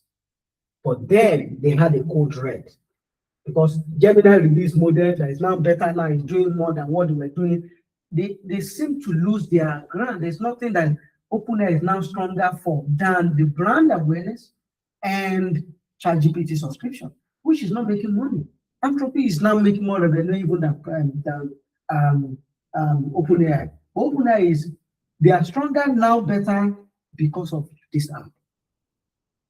But then they had a code red. Because Gemini released model that is now better, now is doing more than what they were doing. They seem to lose their ground. There's nothing that OpenAI is now stronger for than the brand awareness and ChatGPT subscription, which is not making money. Anthropy is now making more revenue even than OpenAI. OpenAI is, they are stronger now, better because of this app.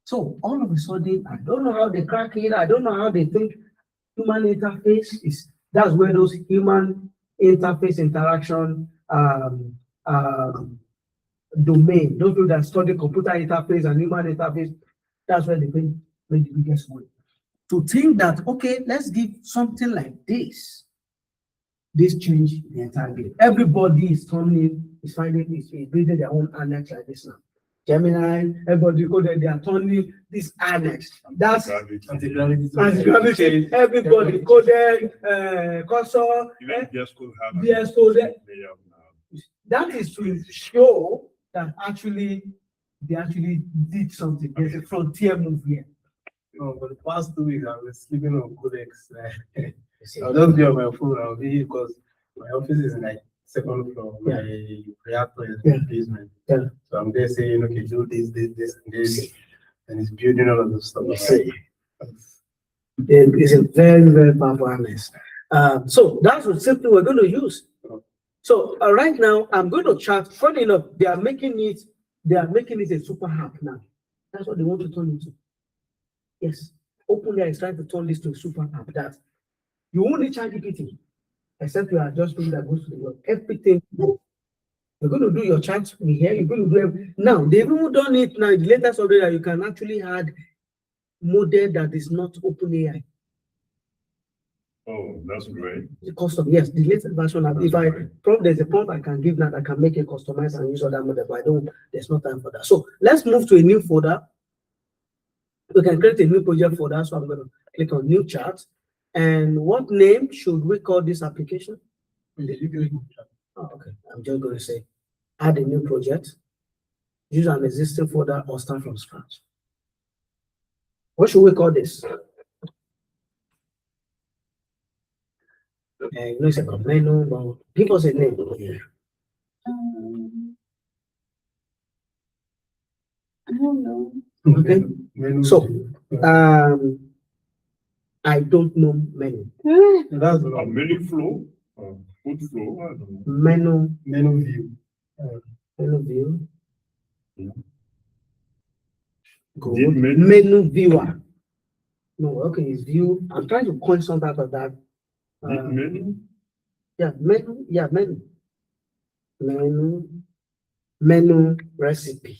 So all of a sudden, I don't know how they crack it. I don't know how they think human interface is That's where those human interface interaction domain, those people that study computer interface and human interface, that's where they make the biggest money. To think that, okay, let's give something like this change the entire game. Everybody is turning, is finding, is building their own annex like this now. Gemini, everybody coded, they are turning this annex. That's anti-gravity. Everybody coded, cursor, VS coded. That is to show that actually they actually did something. There's a frontier move here. Oh, for the past 2 weeks, I was sleeping on Codex. I'll just be on my phone. I'll be because my office is like second floor. My reactor is in the basement. Yeah. So I'm there saying, okay, do this, and it's building all of the stuff. It's a very, very powerful harness. So that's what simply we're going to use. So right now, I'm going to chart. Funny enough, they are making it a super app now. That's what they want to turn into. Yes, OpenAI is trying to turn this to a super app that you won't need ChatGPT, except you are just doing that goes to the world. Everything you're going to do your charts in here. You're going to do everything. Now they've even done it now. The latest update that you can actually add model that is not OpenAI. Oh, that's great. The custom, yes, the latest version. If I there's a prompt I can give that I can make it customized and use other model, but I don't. There's no time for that. So let's move to a new folder. We can create a new project folder. So I'm going to click on new chart. And what name should we call this application? Oh, okay. I'm just going to say add a new project, use an existing folder, or start from scratch. What should we call this? No, it's a menu, but give us a name. I don't know. Okay. So, I don't know menu. That's A menu flow, food flow, I don't know. Menu view. Menu view. Yeah. Good. Deep menu. Menu viewer. No, okay, it's view. I'm trying to coin something out of that. Menu. Yeah, menu recipe.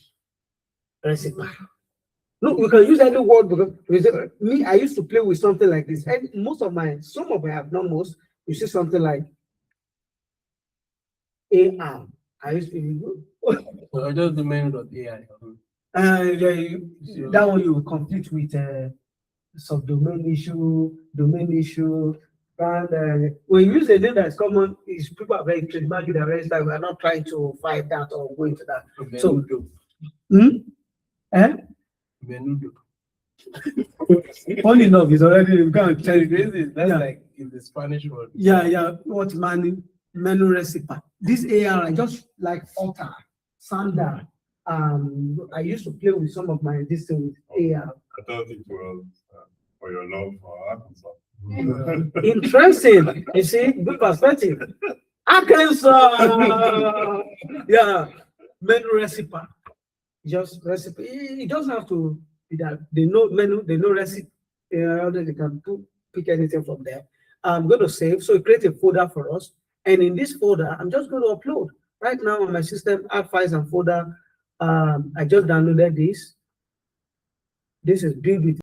Look, you can use any word because me, I used to play with something like this. And some of my not most, you see something like AR. I used to I just do menu.ai. that one you will complete with subdomain issue, domain issue. And when you use a name that's common, is people are very trademark in the rest that we are not trying to fight that or go into that. So, funny enough, it's already you can't tell it. That's like in the Spanish word. Yeah. What menu recipe? This AI, just like Otter, Sander. I used to play with some of my distance with AI. I thought it was for your love for Arkansas. Interesting. You see, good perspective. Arkansas. Yeah, menu recipe. Just recipe. It doesn't have to be that they know menu, they know recipe. They can pick anything from there. I'm going to save. So create a folder for us. And in this folder, I'm just going to upload. Right now on my system, add files and folder. I just downloaded this. This is built with